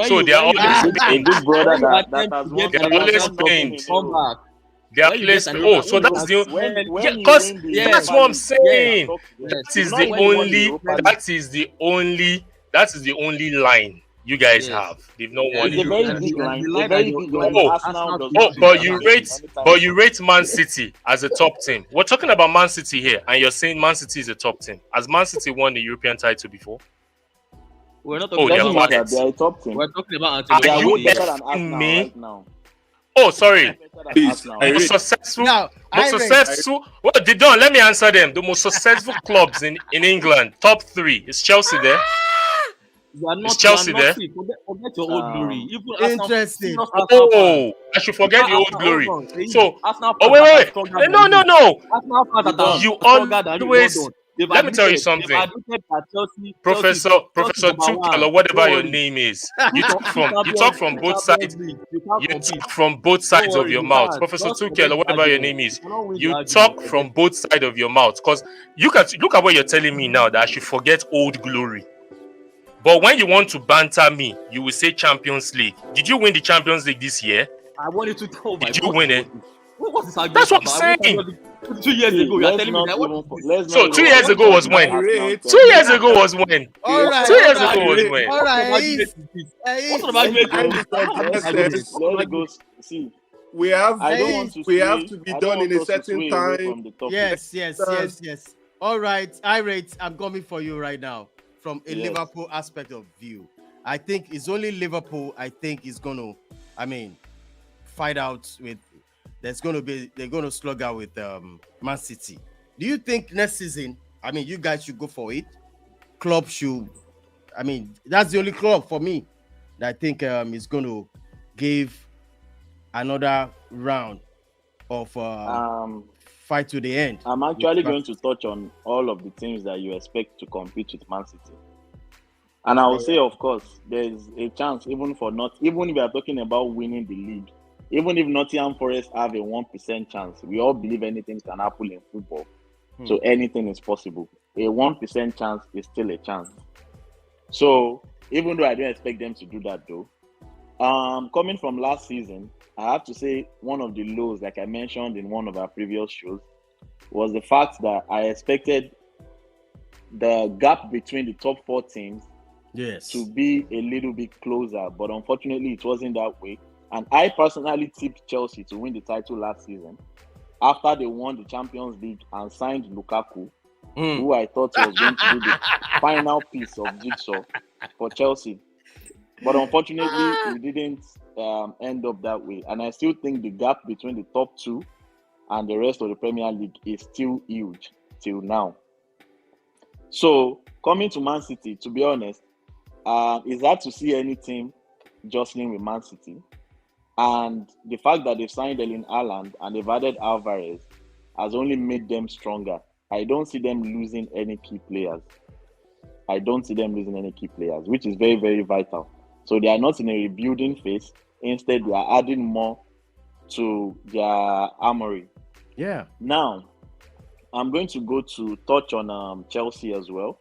So they are always A playing. big brother when you that attempt has to won. get They an are always European Cup playing. in come back. They are When you playing. get an Oh, European so Cup, that's the When yeah, you because win the yes, that's Europa what I'm League, saying. yes. That is Not the when you won the only. Europa League. That is the only line you guys Yes. have. They've not Yeah, won It's a the very Europa big League. line. the A line very that big your line. Oh, Arsenal does oh, not but beat you them rate, anytime but you soon. rate Man City as a top team. We're talking about Man City here, and you're saying Man City is a top team. Has Man City won the European title before? we're not Oh, talking they Doesn't are about matter. quiet. They are a top team. we're talking about Are They Antonio are you way better Conte. than effing Arsenal me? right now. Oh, sorry. Better than Please, Arsenal. Most Irate. successful, Now, most successful. Well, they don't. Let me answer them. The most successful clubs in England, top 3. Is Chelsea there? Is Chelsea there? See, forget your old glory. Even Arsenal, interesting. serious Arsenal fans. Oh, I should forget the old glory. Hold on. So, Arsenal oh fans wait, that are wait, stronger wait. than you. No. Arsenal fans that are You stronger than you. Hold always. on. They've Let me tell you admitted something. that Chelsea Professor Chelsea number Tuchel or one. whatever Don't your worry. name is. Two You talk from both sides. Champions League. You can't You compete. talk from both Don't sides of worry, your you mouth. can't. Professor Just Tuchel forget or the whatever your argument. name is. You cannot win the You argument. talk from both sides of your mouth. Because you can look at what you're telling me now that I should forget old glory. But when you want to banter me, you will say Champions League. Did you win the Champions League this year? I want you to tell my Did you win it? What's this argument That's what I'm about? I won saying. Champions League 2 years See, ago. You are let's telling me not that even what is this? let's So not 2 even years ago was the when? Arsenal 2 talk. years ago was when? All right, 2 years all right, ago was when? all What right. sort of argument is this? What sort of argument I is this? understand. I don't have this argument. What sort of Let's go. argument? See, We have I don't want to we have sway. to be I done don't in want a us to certain sway away time. from the topic. Yes. All right, Irate, I'm coming for you right now from a Yes. Liverpool aspect of view. I think it's only Liverpool. I think is gonna, fight out with. They're gonna slug out with Man City. Do you think next season? You guys should go for it. Club should. That's the only club for me that I think is gonna give another round of fight to the end. I'm actually going to touch on all of the teams that you expect to compete with Man City. And I will say, of course, there's a chance even if we are talking about winning the league, even if Nottingham Forest have a 1% chance, we all believe anything can happen in football. So anything is possible. A 1% chance is still a chance. So even though I don't expect them to do that though, coming from last season, I have to say one of the lows, like I mentioned in one of our previous shows, was the fact that I expected the gap between the top 4 teams to be a little bit closer, but unfortunately it wasn't that way. And I personally tipped Chelsea to win the title last season after they won the Champions League and signed Lukaku, who I thought was going to be the final piece of jigsaw for Chelsea. But unfortunately, it didn't end up that way. And I still think the gap between the top 2 and the rest of the Premier League is still huge till now. So, coming to Man City, to be honest, it's hard to see any team jostling with Man City. And the fact that they've signed Erling Haaland and they've added Alvarez has only made them stronger. I don't see them losing any key players. Which is very, very vital. So they are not in a rebuilding phase. Instead, they are adding more to their armory. Yeah. Now, I'm going to go to touch on Chelsea as well.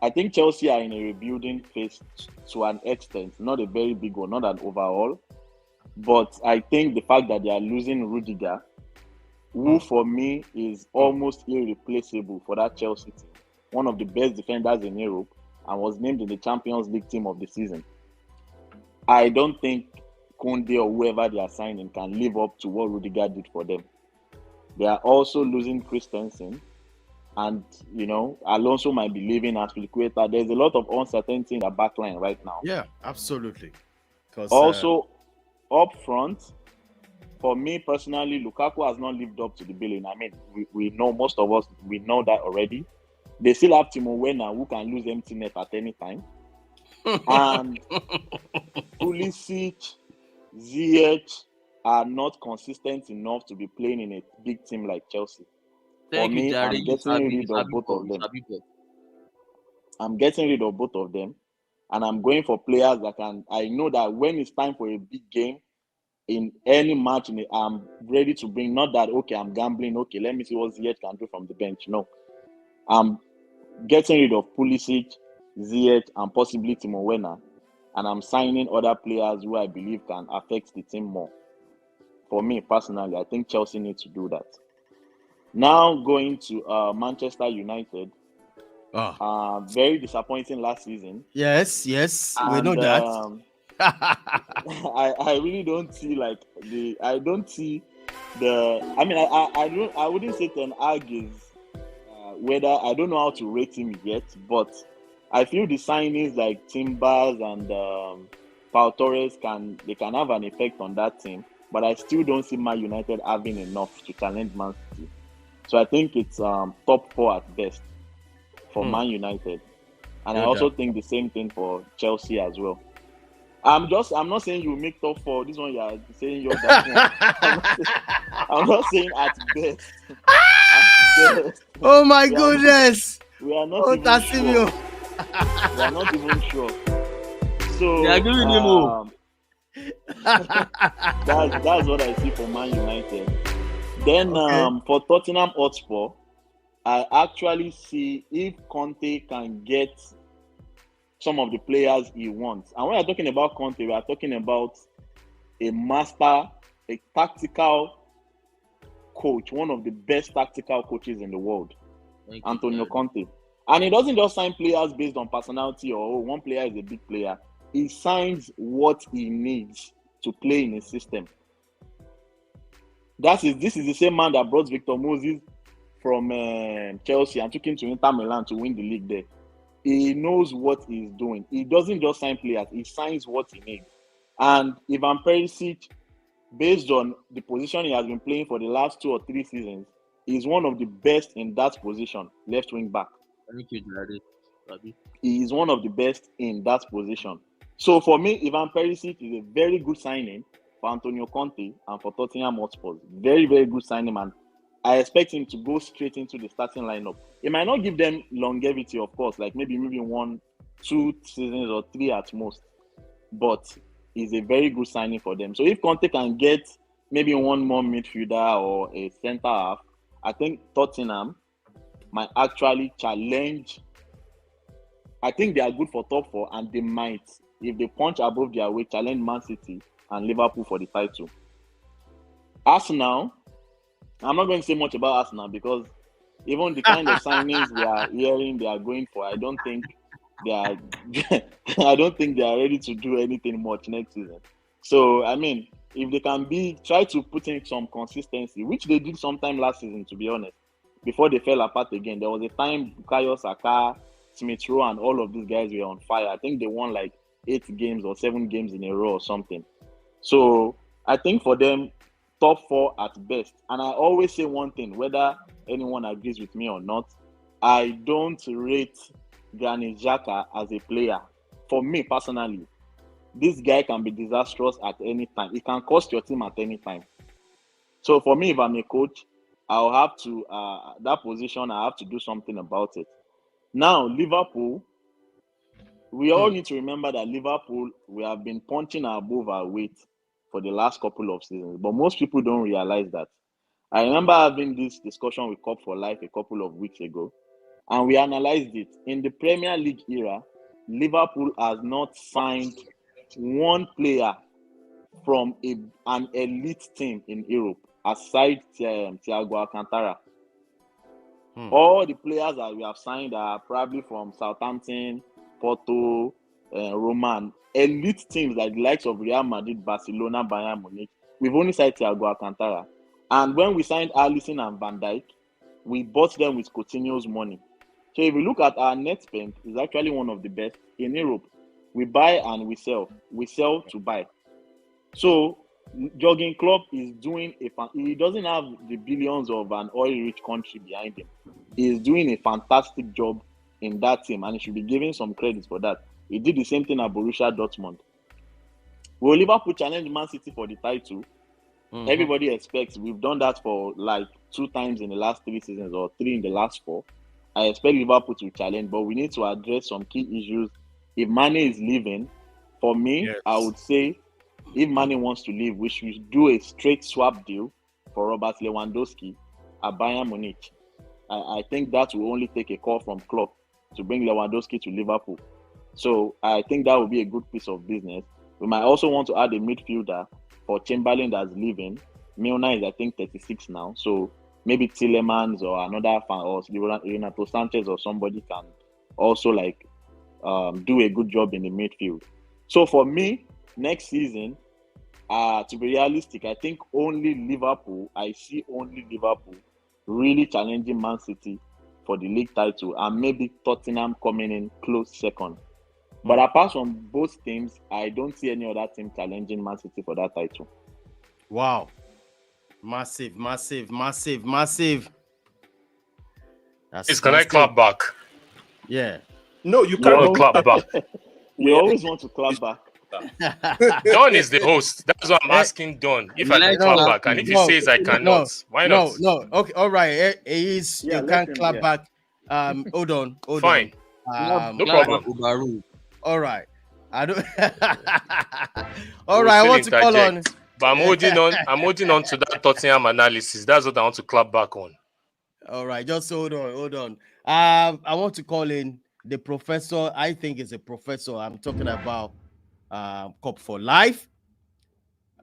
I think Chelsea are in a rebuilding phase to an extent, not a very big one, not an overall. But I think the fact that they are losing Rudiger, who for me is almost irreplaceable for that Chelsea team, one of the best defenders in Europe, and was named in the Champions League team of the season. I don't think Koundé or whoever they are signing can live up to what Rudiger did for them. They are also losing Christensen, and Alonso might be leaving Aspilicueta. There's a lot of uncertainty in the backline right now. Yeah, absolutely. Also, up front, for me personally, Lukaku has not lived up to the billing. I mean, we know, most of us, we know that already. They still have Timo Werner, who can lose empty net at any time. And Pulisic, Ziyech are not consistent enough to be playing in a big team like Chelsea. Thank For you, me, Jare. I'm getting rid of both of them. I'm getting rid of both of them. And I'm going for players that I know that when it's time for a big game, in any match, I'm ready to bring, not that, okay, I'm gambling, okay, let me see what Ziyech can do from the bench. No. I'm getting rid of Pulisic, Ziyech, and possibly Timo Werner. And I'm signing other players who I believe can affect the team more. For me, personally, I think Chelsea needs to do that. Now going to Manchester United. Very disappointing last season. Yes, and, we know that. I really don't see I wouldn't say Ten Hag is whether, I don't know how to rate him yet, but I feel the signings like Timbers and Pau Torres can have an effect on that team, but I still don't see Man United having enough to challenge Man City. So I think it's top 4 at best for Man United, and I also think the same thing for Chelsea as well. I'm not saying you make top 4. This one you are saying you're that one. I'm not saying at best. Oh my goodness! We are not even sure. We are not even sure. So that's what I see for Man United. Then for Tottenham Hotspur, I actually see if Conte can get some of the players he wants. And when we're talking about Conte, we are talking about a master, a tactical coach, one of the best tactical coaches in the world, Antonio Conte. And he doesn't just sign players based on personality or one player is a big player. He signs what he needs to play in his system. This is the same man that brought Victor Moses from Chelsea and took him to Inter Milan to win the league there. He knows what he's doing. He doesn't just sign players, he signs what he needs. And Ivan Perisic, based on the position he has been playing for the last 2 or 3 seasons, is one of the best in that position, left wing back. Thank you, Jare. He is one of the best in that position. So for me, Ivan Perisic is a very good signing for Antonio Conte and for Tottenham Hotspur. Very, very good signing, and I expect him to go straight into the starting lineup. It might not give them longevity, of course, like maybe 1, 2 seasons or 3 at most, but he's a very good signing for them. So if Conte can get maybe one more midfielder or a centre half, I think Tottenham might actually challenge. I think they are good for top 4, and they might, if they punch above their weight, challenge Man City and Liverpool for the title. Arsenal, I'm not going to say much about Arsenal because even the kind of signings we are hearing they are going for, I don't think they are ready to do anything much next season. So I mean, if they can try to put in some consistency, which they did sometime last season, to be honest, before they fell apart again. There was a time Bukayo Saka, Smith Rowe, and all of these guys were on fire. I think they won like 8 games or 7 games in a row or something. So I think for them, top 4 at best. And I always say one thing, whether anyone agrees with me or not, I don't rate Granit Xhaka as a player. For me personally, this guy can be disastrous at any time. It can cost your team at any time. So for me, if I'm a coach, I'll have to, that position, I have to do something about it. Now, Liverpool, we all need to remember that Liverpool, we have been punching above our weight for the last couple of seasons, but most people don't realize that. I remember having this discussion with Cup for Life a couple of weeks ago, and we analyzed it. In the Premier League era, Liverpool has not signed one player from an elite team in Europe, aside Thiago Alcantara. All the players that we have signed are probably from Southampton, Porto, Roma, elite teams like the likes of Real Madrid, Barcelona, Bayern Munich. We've only signed Thiago Alcantara. And when we signed Alisson and Van Dijk, we bought them with Coutinho's money. So if you look at our net spend, it's actually one of the best in Europe. We buy and we sell. We sell to buy. So Jurgen Klopp is doing he doesn't have the billions of an oil-rich country behind him. He is doing a fantastic job in that team, and he should be given some credit for that. He did the same thing at Borussia Dortmund. Will Liverpool challenge Man City for the title? Mm-hmm. Everybody expects. We've done that for like 2 times in the last 3 seasons or 3 in the last 4. I expect Liverpool to challenge, but we need to address some key issues. If Mane is leaving, for me, yes, I would say if Mane wants to leave, we should do a straight swap deal for Robert Lewandowski at Bayern Munich. I think that will only take a call from Klopp to bring Lewandowski to Liverpool. So I think that would be a good piece of business. We might also want to add a midfielder for Chamberlain that's leaving. Milner is, I think, 36 now. So maybe Tielemans or another fan or Renato Sanchez or somebody can also do a good job in the midfield. So for me, next season, to be realistic, I think I see only Liverpool really challenging Man City for the league title and maybe Tottenham coming in close second. But apart from both teams, I don't see any other team challenging Man City for that title. Wow. Massive. Can I clap back? Yeah. No, you can't clap back. We always want to clap back. Don is the host. That's what I'm asking Don. If I can clap back, and if he says I cannot, why not? No. Okay, all right. You can't clap back. Hold on. Fine. No problem. All right. I don't. All right. I want to call on. But I'm holding on to that Tottenham analysis. That's what I want to clap back on. All right. Just hold on. I want to call in the professor. I think is a professor. I'm talking about Cup for Life.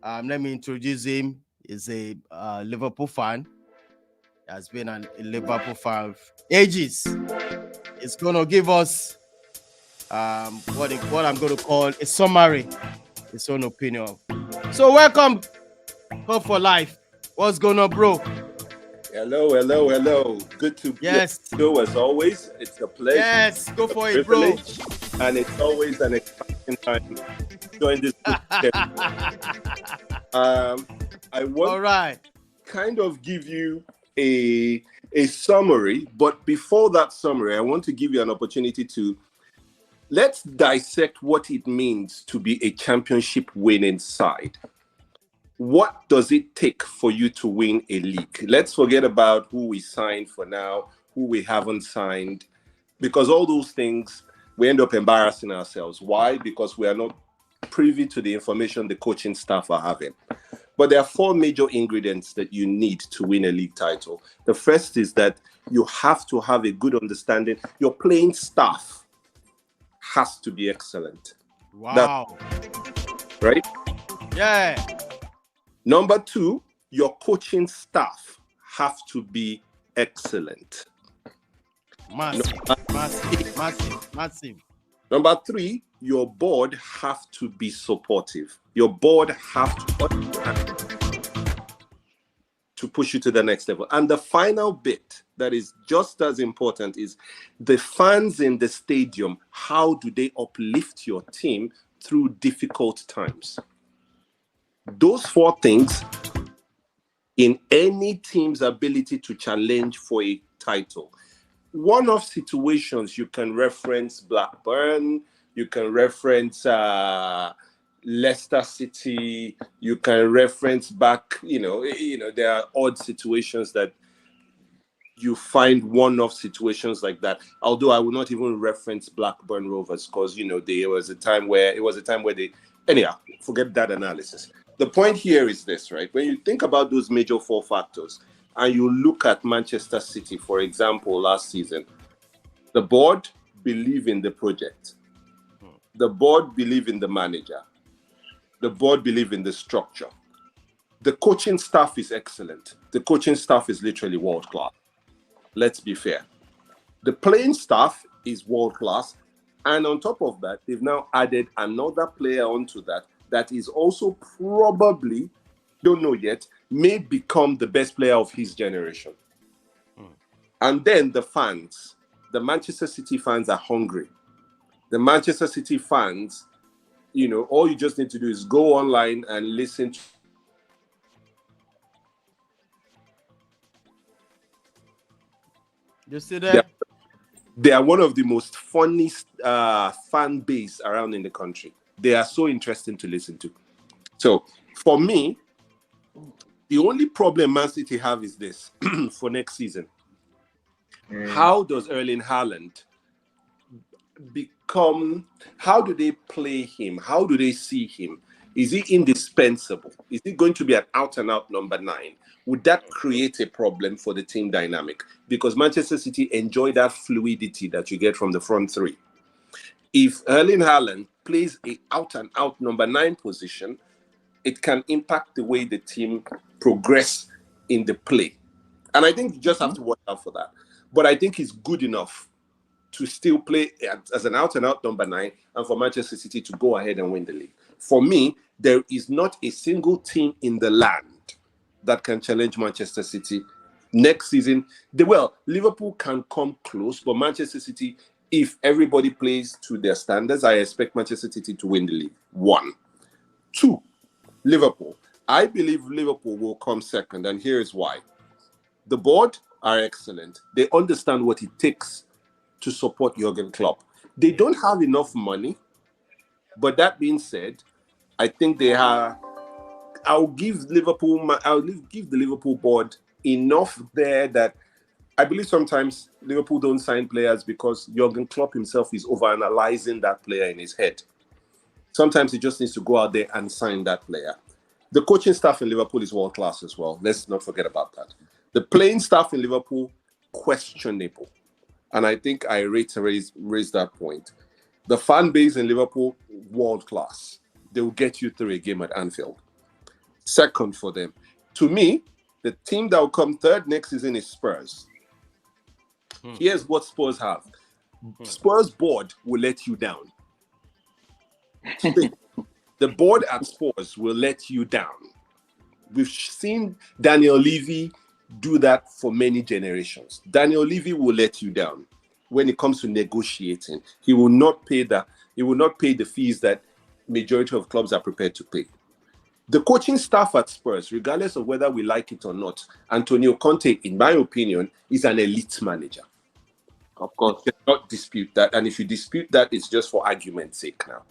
Let me introduce him. He's a Liverpool fan. He has been a Liverpool fan for ages. It's gonna give us what I'm going to call a summary, his own opinion. So welcome, Cup for Life. What's going on, bro? Hello. Good to be on the show as always. It's a pleasure. Yes, go for it, bro. And it's always an exciting time to join this group. I want to kind of give you a summary, but before that summary, I want to give you an opportunity to let's dissect what it means to be a championship winning side. What does it take for you to win a league? Let's forget about who we signed for now, who we haven't signed, because all those things, we end up embarrassing ourselves. Why? Because we are not privy to the information the coaching staff are having. But there are 4 major ingredients that you need to win a league title. The first is that you have to have a good understanding. Your playing staff has to be excellent. Wow. Right? Yeah. Number 2, your coaching staff have to be excellent. Massive. Number 3, your board have to be supportive. Your board have to push you to the next level. And the final bit that is just as important is the fans in the stadium. How do they uplift your team through difficult times? Those 4 things in any team's ability to challenge for a title. One-off situations, you can reference Blackburn, you can reference Leicester City, you can reference back, there are odd situations that you find one-off situations like that. Although I would not even reference Blackburn Rovers because, there was a time where they, anyhow, forget that analysis. The point here is this, right? When you think about those major 4 factors and you look at Manchester City, for example, last season, the board believe in the project. The board believe in the manager. The board believe in the structure. The coaching staff is excellent. The coaching staff is literally world-class. Let's be fair. The playing staff is world-class. And on top of that, they've now added another player onto that is also probably, don't know yet, may become the best player of his generation. And then the fans. The Manchester City fans are hungry. The Manchester City fans, all you just need to do is go online and listen You see that? They are one of the most funniest fan base around in the country. They are so interesting to listen to. So for me, the only problem Man City have is this for next season. How does Erling Haaland become? How do they play him? How do they see him? Is he indispensable? Is he going to be an out-and-out number 9? Would that create a problem for the team dynamic? Because Manchester City enjoy that fluidity that you get from the front three. If Erling Haaland plays a out-and-out number 9 position, it can impact the way the team progress in the play. And I think you just have to watch out for that. But I think he's good enough to still play as an out-and-out number 9 and for Manchester City to go ahead and win the league. For me, there is not a single team in the land that can challenge Manchester City next season. Liverpool can come close, but Manchester City, if everybody plays to their standards, I expect Manchester City to win the league. 1. 2, Liverpool. I believe Liverpool will come second, and here is why. The board are excellent. They understand what it takes to support Jurgen Klopp. They don't have enough money, but that being said, I think they are. I'll give the Liverpool board enough there that I believe sometimes Liverpool don't sign players because Jurgen Klopp himself is overanalyzing that player in his head. Sometimes he just needs to go out there and sign that player. The coaching staff in Liverpool is world class as well. Let's not forget about that. The playing staff in Liverpool, questionable. And I think I raised that point. The fan base in Liverpool, world class. They will get you through a game at Anfield. Second for them. To me, the team that will come third next season is Spurs. Here's what Spurs have. Spurs board will let you down. The board at Spurs will let you down. We've seen Daniel Levy do that for many generations. Daniel Levy will let you down when it comes to negotiating. He will not pay the fees that majority of clubs are prepared to pay. The coaching staff at Spurs, regardless of whether we like it or not, Antonio Conte, in my opinion, is an elite manager. Of course. You cannot dispute that. And if you dispute that, it's just for argument's sake now.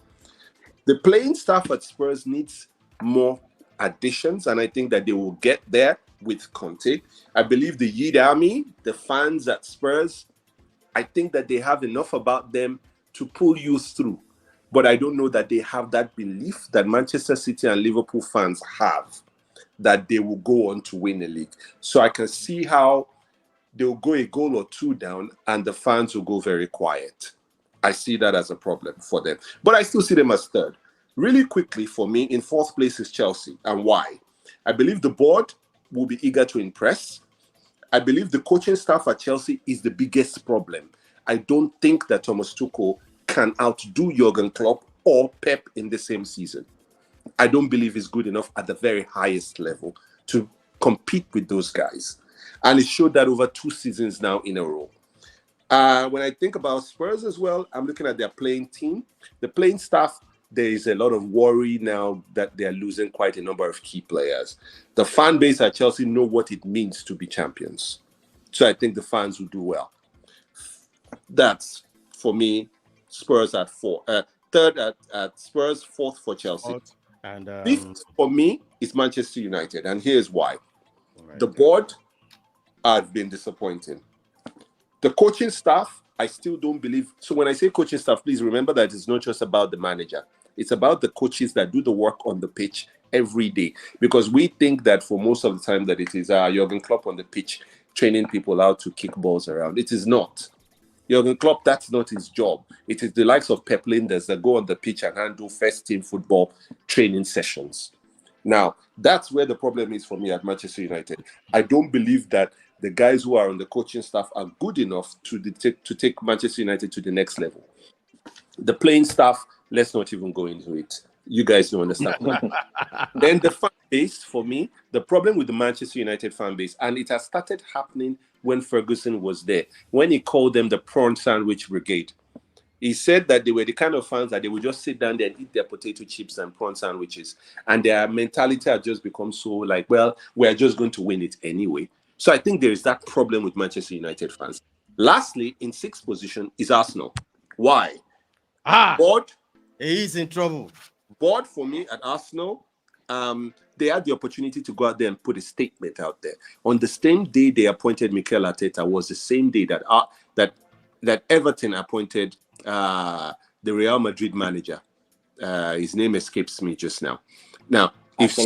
The playing staff at Spurs needs more additions, and I think that they will get there with Conte. I believe the Yid Army, the fans at Spurs, I think that they have enough about them to pull you through. But I don't know that they have that belief that Manchester City and Liverpool fans have, that they will go on to win the league. So I can see how they'll go a goal or two down and the fans will go very quiet. I see that as a problem for them. But I still see them as third. Really quickly, for me, in fourth place is Chelsea. And why? I believe the board will be eager to impress. I believe the coaching staff at Chelsea is the biggest problem. I don't think that Thomas Tuchel can outdo Jurgen Klopp or Pep in the same season. I don't believe he's good enough at the very highest level to compete with those guys. And it showed that over 2 seasons now in a row. When I think about Spurs as well, I'm looking at their playing team. The playing staff, there is a lot of worry now that they're losing quite a number of key players. The fan base at Chelsea know what it means to be champions. So I think the fans will do well. That's, for me, Spurs at 4. Third at Spurs, fourth for Chelsea. And fifth for me is Manchester United. And here's why. The board have been disappointing. The coaching staff, I still don't believe. So when I say coaching staff, please remember that it's not just about the manager. It's about the coaches that do the work on the pitch every day. Because we think that for most of the time that it is Jurgen Klopp on the pitch training people out to kick balls around. It is not. Jurgen Klopp, that's not his job. It is the likes of Pep Linders that go on the pitch and handle first team football training sessions. Now, that's where the problem is for me at Manchester United. I don't believe that the guys who are on the coaching staff are good enough to take Manchester United to the next level. The playing staff, let's not even go into it. You guys don't understand. Then the fan base, for me, the problem with the Manchester United fan base, and it has started happening when Ferguson was there, when he called them the prawn sandwich brigade. He said that they were the kind of fans that they would just sit down there and eat their potato chips and prawn sandwiches. And their mentality has just become so like, well, we're just going to win it anyway. So I think there is that problem with Manchester United fans. Lastly, in sixth position is Arsenal. Why? Board. He's in trouble. Board for me at Arsenal. They had the opportunity to go out there and put a statement out there. On the same day they appointed Mikel Arteta was the same day that Everton appointed the Real Madrid manager. His name escapes me just now. Now, if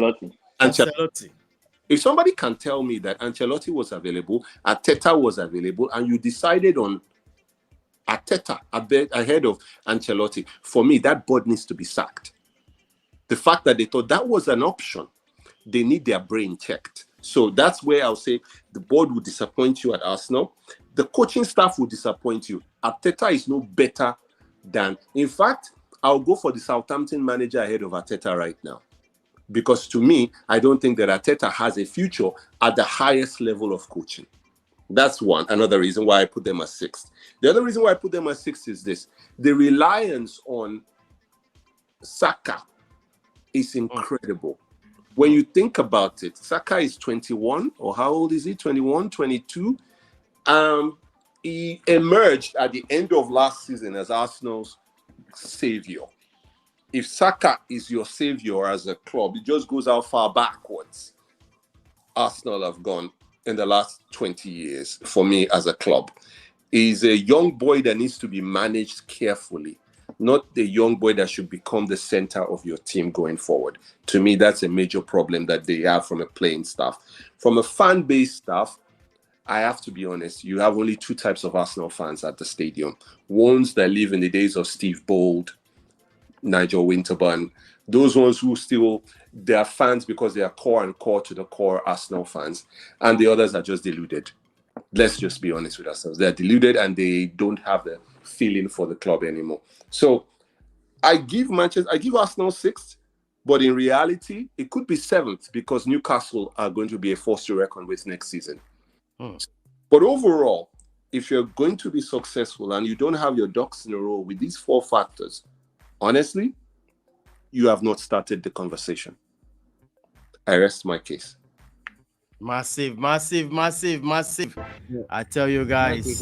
Ancelotti. If somebody can tell me that Ancelotti was available, Arteta was available, and you decided on Arteta ahead of Ancelotti, for me, that board needs to be sacked. The fact that they thought that was an option, they need their brain checked. So that's where I'll say the board will disappoint you at Arsenal. The coaching staff will disappoint you. Arteta is no better than... In fact, I'll go for the Southampton manager ahead of Arteta right now. Because to me, I don't think that Arteta has a future at the highest level of coaching. That's another reason why I put them as sixth. The other reason why I put them as sixth is this. The reliance on Saka is incredible. When you think about it, Saka is 21, or how old is he? 21, 22. He emerged at the end of last season as Arsenal's savior. If Saka is your savior as a club, it just goes how far backwards Arsenal have gone in the last 20 years for me as a club. He's a young boy that needs to be managed carefully, not the young boy that should become the center of your team going forward. To me, that's a major problem that they have from a playing staff. From a fan-based staff, I have to be honest, you have only two types of Arsenal fans at the stadium. Ones that live in the days of Steve Bold, Nigel Winterburn, those ones who still, they are fans because they are core to the core Arsenal fans, and the others are just deluded. Let's just be honest with ourselves. They're deluded and they don't have the feeling for the club anymore. So I give Arsenal sixth, but in reality, it could be seventh because Newcastle are going to be a force to reckon with next season. But overall, if you're going to be successful and you don't have your ducks in a row with these four factors, honestly, you have not started the conversation. I rest my case. Massive. I tell you guys. Who's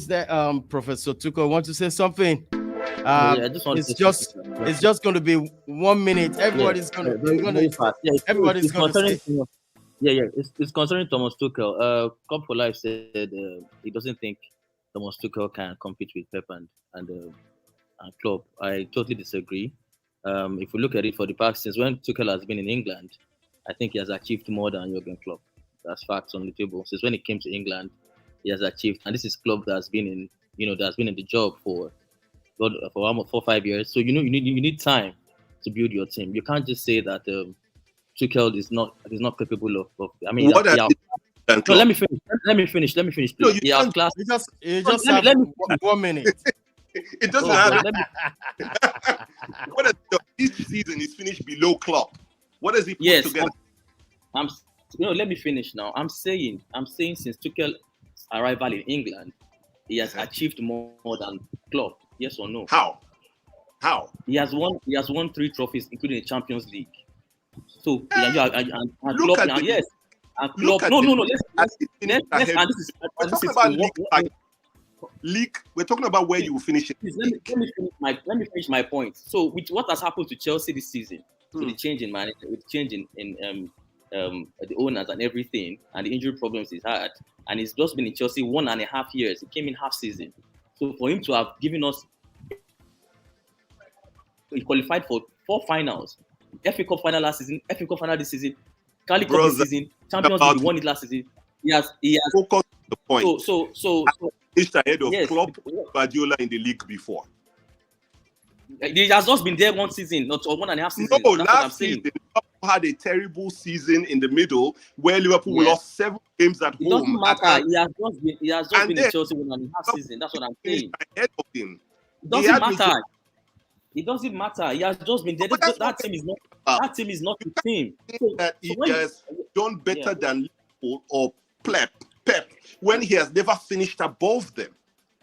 that? Professor Tuko, want to say something? It's just going to be 1 minute. Everybody's going to. Everybody's going to. It's concerning Thomas Tuchel. Cup for Life said he doesn't think Thomas Tuchel can compete with Pep and Klopp. I totally disagree. If we look at it for the past, since when Tuchel has been in England, I think he has achieved more than Jurgen Klopp. That's facts on the table. Since when he came to England, he has achieved, and this is Klopp that has been in, the job for almost 4 or 5 years. So you need time to build your team. You can't just say that Tuchel is not capable of. I mean, let me finish. Please. No, you just have 1 minute. It doesn't happen. This season is finished below Klopp. What does he put together? Let me finish now. I'm saying since Tuchel's arrival in England, he has achieved more than Klopp. Yes or no? How? He has won 3 trophies, including the Champions League. So yes. And Klopp. League. We're talking about where you will finish it. Let me finish my point. So, with what has happened to Chelsea this season, with the change in management, with the change in the owners and everything, and the injury problems he's had, and he's just been in Chelsea 1.5 years. He came in half season. So, for him to have given us, he qualified for 4 finals: FA Cup final last season, FA Cup final this season, Cali Cup this season, Champions League won it last season. He has focus on the point. So finished ahead of Klopp, Guardiola in the league before. He has just been there 1 season, not 1.5 seasons. No, last season Liverpool had a terrible season in the middle where Liverpool lost 7 games at home. It doesn't matter. He has just been in Chelsea 1.5 season. That's what I'm saying. Ahead of him. It doesn't matter. It doesn't matter. He has just been there. That team is not. That team is not the team. He has done better than Liverpool or Pep when he has never finished above them.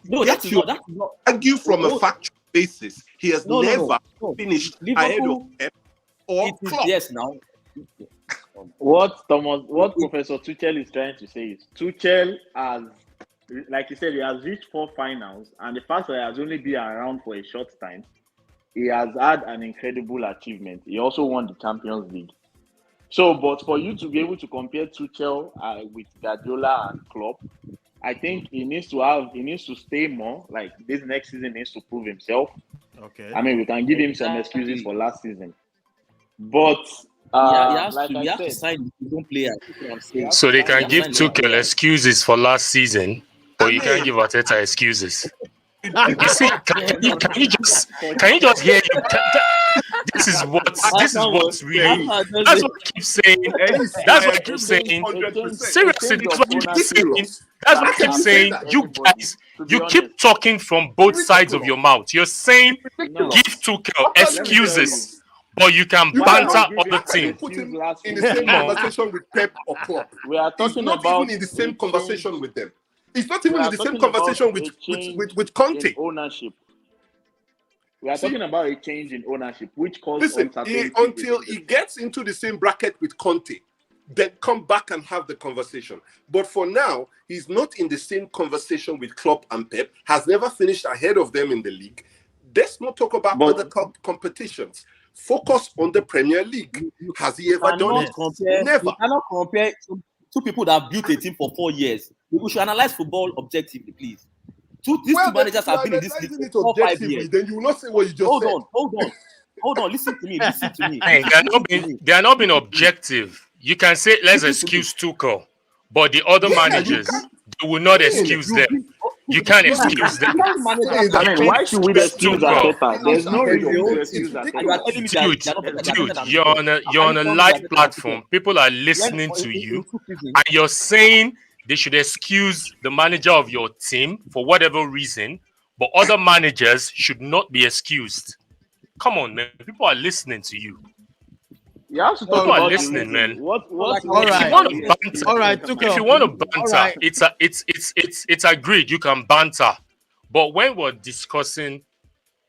No, that's not. Argue from a factual basis. He has never finished ahead of Pep or Klopp. Yes, now. What Professor Tuchel is trying to say is Tuchel has, like he said, he has reached 4 finals, and the fact that he has only been around for a short time, he has had an incredible achievement. He also won the Champions League. So, but for you to be able to compare Tuchel with Guardiola and Klopp, I think he needs to stay more. Like this next season needs to prove himself. Okay. I mean, we can give him some excuses for last season, but he has to sign his own player. So they can give Tuchel excuses for last season, but you can't give Arteta excuses. You see, can you just hear you? This is what's really. That's what I keep saying. That's what I keep saying. Seriously, that's what I keep saying. That's what I keep saying. You guys, you keep talking from both sides of your mouth. You're saying give Tuchel excuses, but you can banter other teams. Put him in the same conversation with Pep or Klopp. We are talking not about even in the same conversation with them. It's not even in the same conversation with Conte. Ownership. We are talking about a change in ownership, which causes until he gets into the same bracket with Conte, then come back and have the conversation. But for now, he's not in the same conversation with Klopp and Pep. Has never finished ahead of them in the league. Let's not talk about other competitions. Focus on the Premier League. Has he ever done it? Never. You cannot compare two people that have built a team for 4 years. We should analyze football objectively, please. These two managers have been in this league for 4 or 5 years. Then you will not say what you just said. Hold on. Listen to me. Hey, they are not being objective. You can say let's excuse Tuchel, but the other managers, they will not excuse them. You can't excuse them. I mean, why should we excuse Arteta? There's no reason to excuse Dude, you're on a live platform. People are listening to you, and you're saying they should excuse the manager of your team for whatever reason, but other managers should not be excused. Come on, man. People are listening to you. You have to talk People about are listening, man. All right. If you want to banter, it's agreed. You can banter, but when we're discussing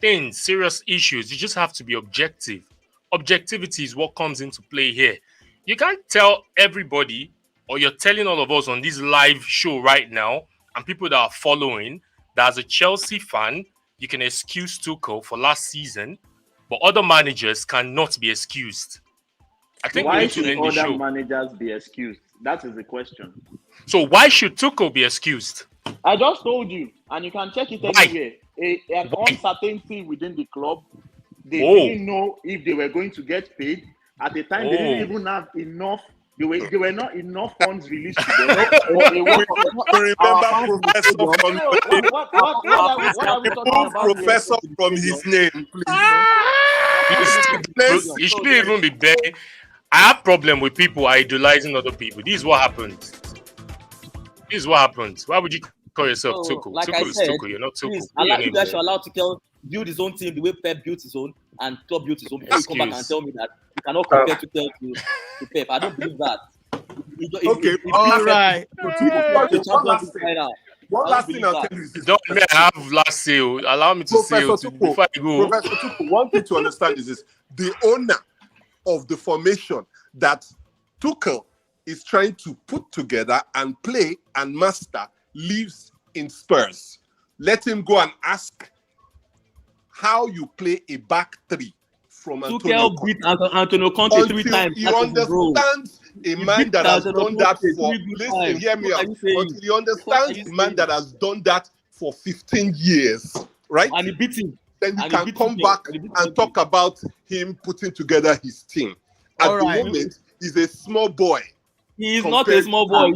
things, serious issues, you just have to be objective. Objectivity is what comes into play here. You can't tell everybody, or you're telling all of us on this live show right now, and people that are following, that as a Chelsea fan, you can excuse Tuchel for last season, but other managers cannot be excused. I think why we need to should end the other show. managers be excused? That is the question. So why should Tuchel be excused? I just told you, and you can check it anywhere. An uncertainty within the club. They didn't know if they were going to get paid. At the time, they didn't even have enough. There were not enough funds released to them. Professor from his name, please. He shouldn't even be there. I have problem with people idolizing other people. This is what happens. Why would you call yourself Tuchel? Like Tuchel is Tuchel. You're not Tuchel. You guys should allow Tuchel build his own team the way Pep built his own and Klopp built his own. Before you come back and tell me that you cannot compare Tuchel to Pep. I don't believe that. All right. One last thing I'll tell you is this. Don't let I have last say. Allow me to say before I go. Professor Tuchel, one thing to understand is this: the owner of the formation that Tuchel is trying to put together and play and master lives in Spurs. Let him go and ask how you play a back three from Antonio Conte. Tuchel beat Antonio Conte 3 times. He understands a man that has done that for. Listen, hear me out. Until he understands a man that has done that for 15 years, right? And he beat him. Then you can come back and talk about him putting together his team. At the moment, he's a small boy. He is not a small boy.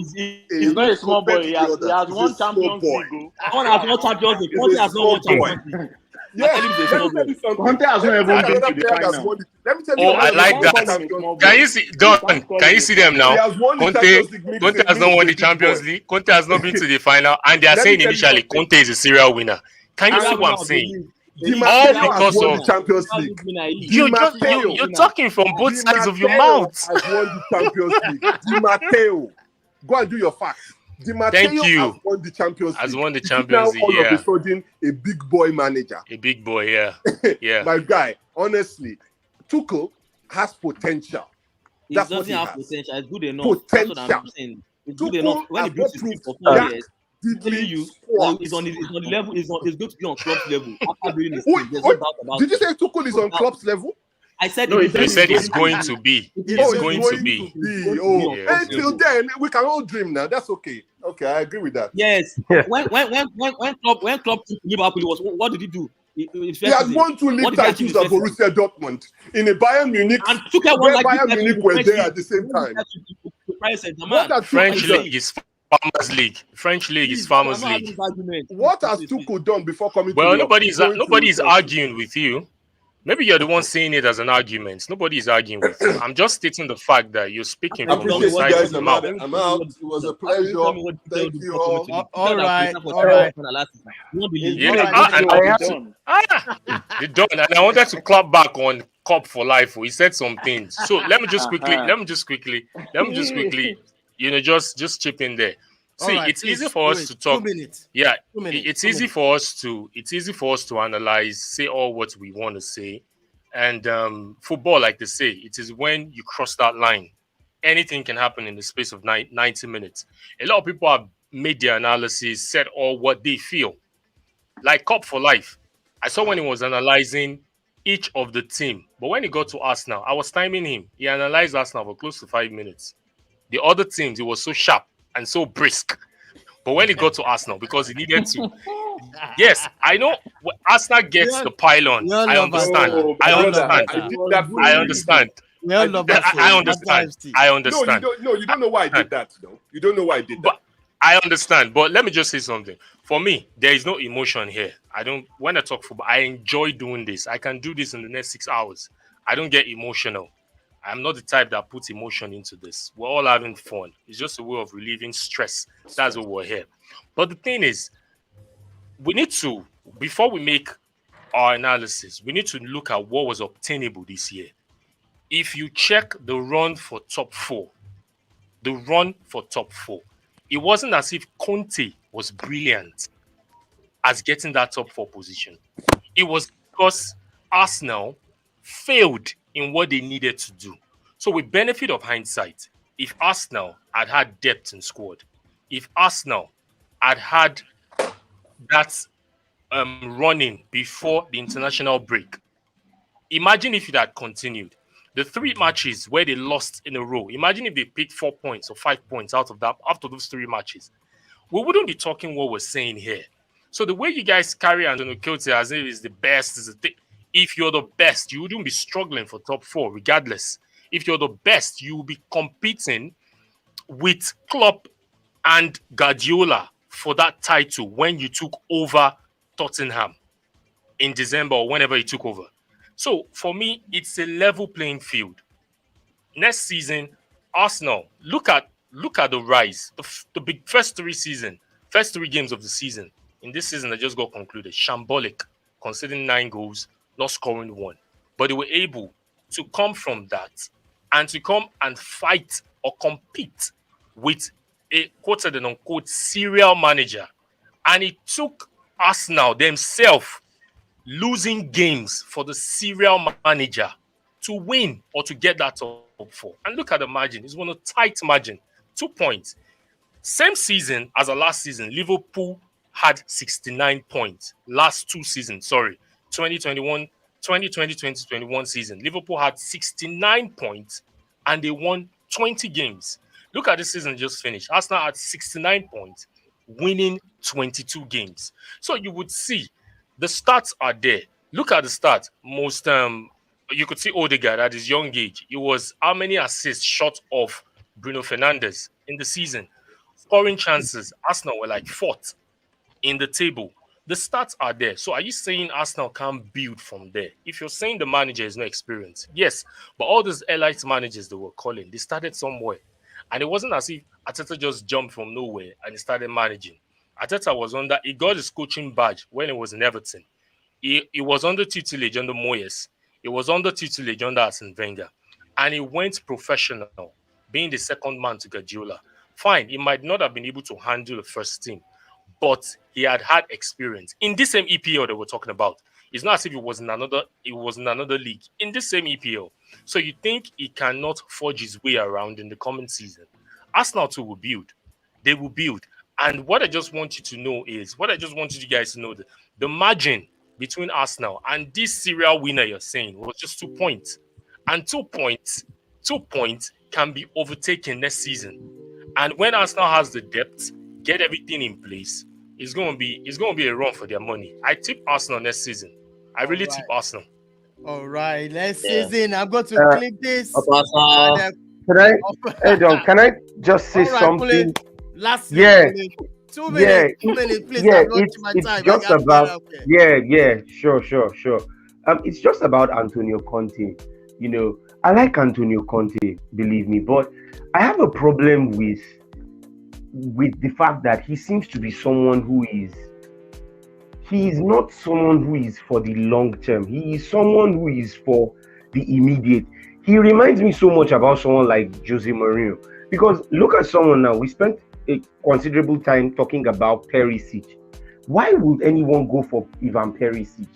He's not a small boy. He has won Champions League. Conte has won Champions League. Conte has not won Champions League. Conte has not even been to the final. Let me tell you. I like that. Can you see? Can you see them now? Conte has not won the Champions League. Conte has not been to the final, and they are saying initially Conte is a serial winner. Can you see what I'm saying? All because of Champions League. You're talking from both sides of your mouth. Has won the Champions League. Di Matteo, go and do your facts. Di Matteo has won the Champions League. Has won the Champions League. All of a sudden, a big boy manager. A big boy, yeah. My guy, honestly, Tuchel has potential. He That's what doesn't he have has. potential. It's good enough. That's what Potential. I'm saying. It's good enough. Tuchel When he has builds not his team proved for 4 that years, I'm telling diddly you, squat. he's on the level. He's going to be on Klopp's level after building his Wait, team. There's no doubt about did you it. say Tuchel is on Klopp's level? I said No, he said He said he's he's going to be. Oh, He's it's going to be. be. going to be Oh, on Yes. Klopp's until level. then, we can all dream now. That's okay. Okay, I agree with that. Yes. Yeah. When Klopp took Liverpool, what did he do? He had won 2 league titles at Borussia Dortmund in a Bayern Munich, and took one where like Bayern Munich were there at the same time. What has French Tuchel done? league is Farmers League. French league is Farmers League. What has Tuchel done before coming to Well, Liverpool? nobody is arguing with you. Maybe you're the one saying it as an argument. Nobody is arguing with you. I'm just stating the fact that you're speaking I from both appreciate you sides guys. of the I'm mouth. out. It was a pleasure. Thank you all. All right. They're done. And I wanted to clap back on Cup for Life. He said some things. So let me just quickly, just chip in there. See, right, it's please, easy for us to talk. 2 minutes. Yeah, 2 minutes. it's easy for us to analyze, say all what we want to say, and football, like they say, it is when you cross that line, anything can happen in the space of 90 minutes. A lot of people have made their analysis, said all what they feel, like Cup for Life. I saw when he was analyzing each of the team, but when he got to Arsenal, I was timing him. He analyzed Arsenal for close to 5 minutes. The other teams, he was so sharp and so brisk. But when he got to Arsenal, because he needed to. Yes, I know Arsenal gets the pylon. I understand. I understand. I understand. No, you don't know why I did that, though. You don't know why I did that. But I understand. But let me just say something. For me, there is no emotion here. When I talk football, I enjoy doing this. I can do this in the next 6 hours. I don't get emotional. I'm not the type that puts emotion into this. We're all having fun. It's just a way of relieving stress. That's what we're here. But the thing is, we need to, before we make our analysis, we need to look at what was obtainable this year. If you check the run for top four, it wasn't as if Conte was brilliant as getting that top four position. It was because Arsenal failed in what they needed to do. So with benefit of hindsight, if Arsenal had depth in squad, if Arsenal had that running before the international break, imagine if it had continued. The 3 matches where they lost in a row, imagine if they picked 4 points or 5 points out of that after those 3 matches. We wouldn't be talking what we're saying here. So the way you guys carry Antonio Conte as if he's the best is the thing. If you're the best, you wouldn't be struggling for top 4 regardless. If you're the best, you will be competing with Klopp and Guardiola for that title when you took over Tottenham in December or whenever you took over. So for me, it's a level playing field. Next season, Arsenal, look at the rise. The big first 3 games of the season. In this season that just got concluded, shambolic, conceding 9 goals, not scoring 1. But they were able to come from that and to come and fight or compete with a quoted and unquote serial manager. And it took Arsenal themselves losing games for the serial manager to win or to get that top 4. And look at the margin. It's one of tight margin. 2 points. Same season as the last season, Liverpool had 69 points. Last 2 seasons, 2020, 2021 season. Liverpool had 69 points and they won 20 games. Look at this season just finished. Arsenal had 69 points, winning 22 games. So you would see the stats are there. Look at the stats. You could see Odegaard at his young age. It was how many assists short of Bruno Fernandes in the season. Scoring chances, Arsenal were like 4th in the table. The stats are there. So are you saying Arsenal can't build from there? If you're saying the manager is no experience, yes. But all those elite managers they were calling, they started somewhere. And it wasn't as if Arteta just jumped from nowhere and he started managing. Arteta he got his coaching badge when he was in Everton. He was under tutelage under Moyes. He was under tutelage under Arsene Wenger. And he went professional, being the second man to Guardiola. Fine, he might not have been able to handle the first team, but he had experience. In this same EPL that we're talking about, it's not as if it was in another league. In this same EPL, So you think he cannot forge his way around in the coming season? Arsenal too will build. They will build. And what I just want you to know is, what I just want you guys to know, that the margin between Arsenal and this serial winner you're saying was just 2 points. And 2 points can be overtaken next season. And when Arsenal has the depth, get everything in place, it's going to be a run for their money. I tip Arsenal next season. I really tip Arsenal. All right, next season I'm going to clip this. Can I, Edon, can I just say something? Last 2 minutes, please. Yeah, it's just about sure. It's just about Antonio Conte. You know, I like Antonio Conte, believe me, but I have a problem with the fact that he seems to be someone he is not someone who is for the long term. He is someone who is for the immediate. He reminds me so much about someone like Jose Mourinho, because look at someone now. We spent a considerable time talking about Perisic. Why would anyone go for Ivan Perisic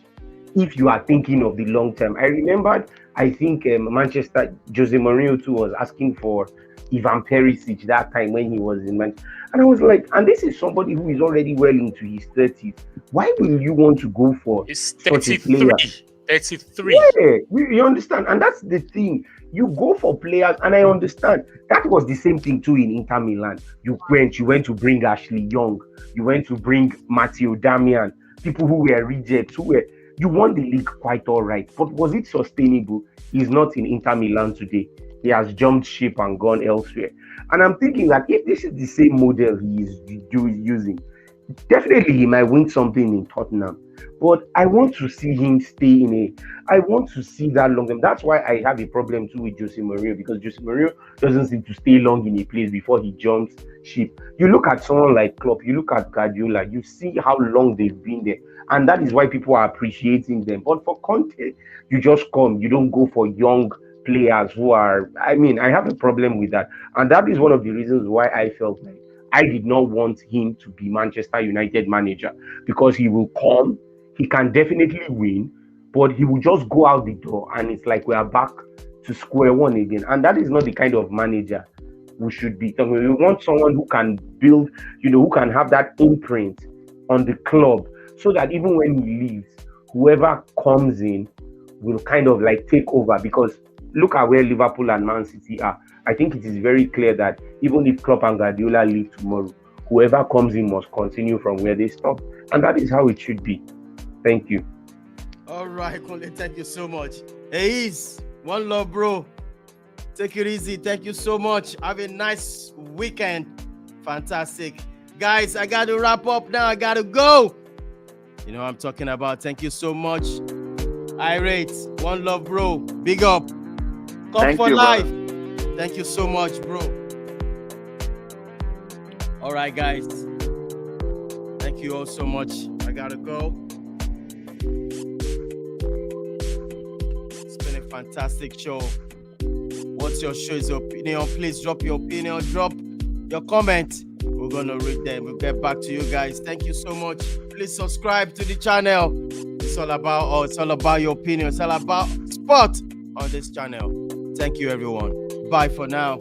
if you are thinking of the long term? I remembered, I think Manchester, Jose Mourinho too was asking for Ivan Perisic that time when he was in Manchester. And I was like, and this is somebody who is already well into his 30s. Why will you want to go for such a player? 33. Yeah, you understand? And that's the thing. You go for players, and I understand. That was the same thing too in Inter Milan. You went to bring Ashley Young. You went to bring Matteo Damian. People who were rejects, you won the league quite all right. But was it sustainable? He's not in Inter Milan today. He has jumped ship and gone elsewhere. And I'm thinking that if this is the same model he is using, definitely he might win something in Tottenham. But I want to see him stay I want to see that long term. That's why I have a problem too with Jose Mourinho, because Jose Mourinho doesn't seem to stay long in a place before he jumps ship. You look at someone like Klopp, you look at Guardiola, you see how long they've been there. And that is why people are appreciating them. But for Conte, you just come, you don't go for young players who are, I have a problem with that. And that is one of the reasons why I felt like I did not want him to be Manchester United manager, because he will come, he can definitely win, but he will just go out the door and it's like we are back to square one again. And that is not the kind of manager we should be talking. We want someone who can build, who can have that imprint on the club, so that even when he leaves, whoever comes in will kind of like take over. Because look at where Liverpool and Man City are. I think it is very clear that even if Klopp and Guardiola leave tomorrow, whoever comes in must continue from where they stop. And that is how it should be. Thank you. All right, Kunle, thank you so much. Hey, one love, bro. Take it easy. Thank you so much. Have a nice weekend. Fantastic. Guys, I got to wrap up now. I got to go. You know what I'm talking about. Thank you so much. Irate, one love, bro. Big up. Come for life. Thank you so much, bro. All right, guys. Thank you all so much. I gotta go. It's been a fantastic show. What's your show's opinion? Please drop your opinion. Drop your comment. We're gonna read them. We'll get back to you guys. Thank you so much. Please subscribe to the channel. It's all about us. It's all about your opinion. It's all about sport on this channel. Thank you, everyone. Bye for now.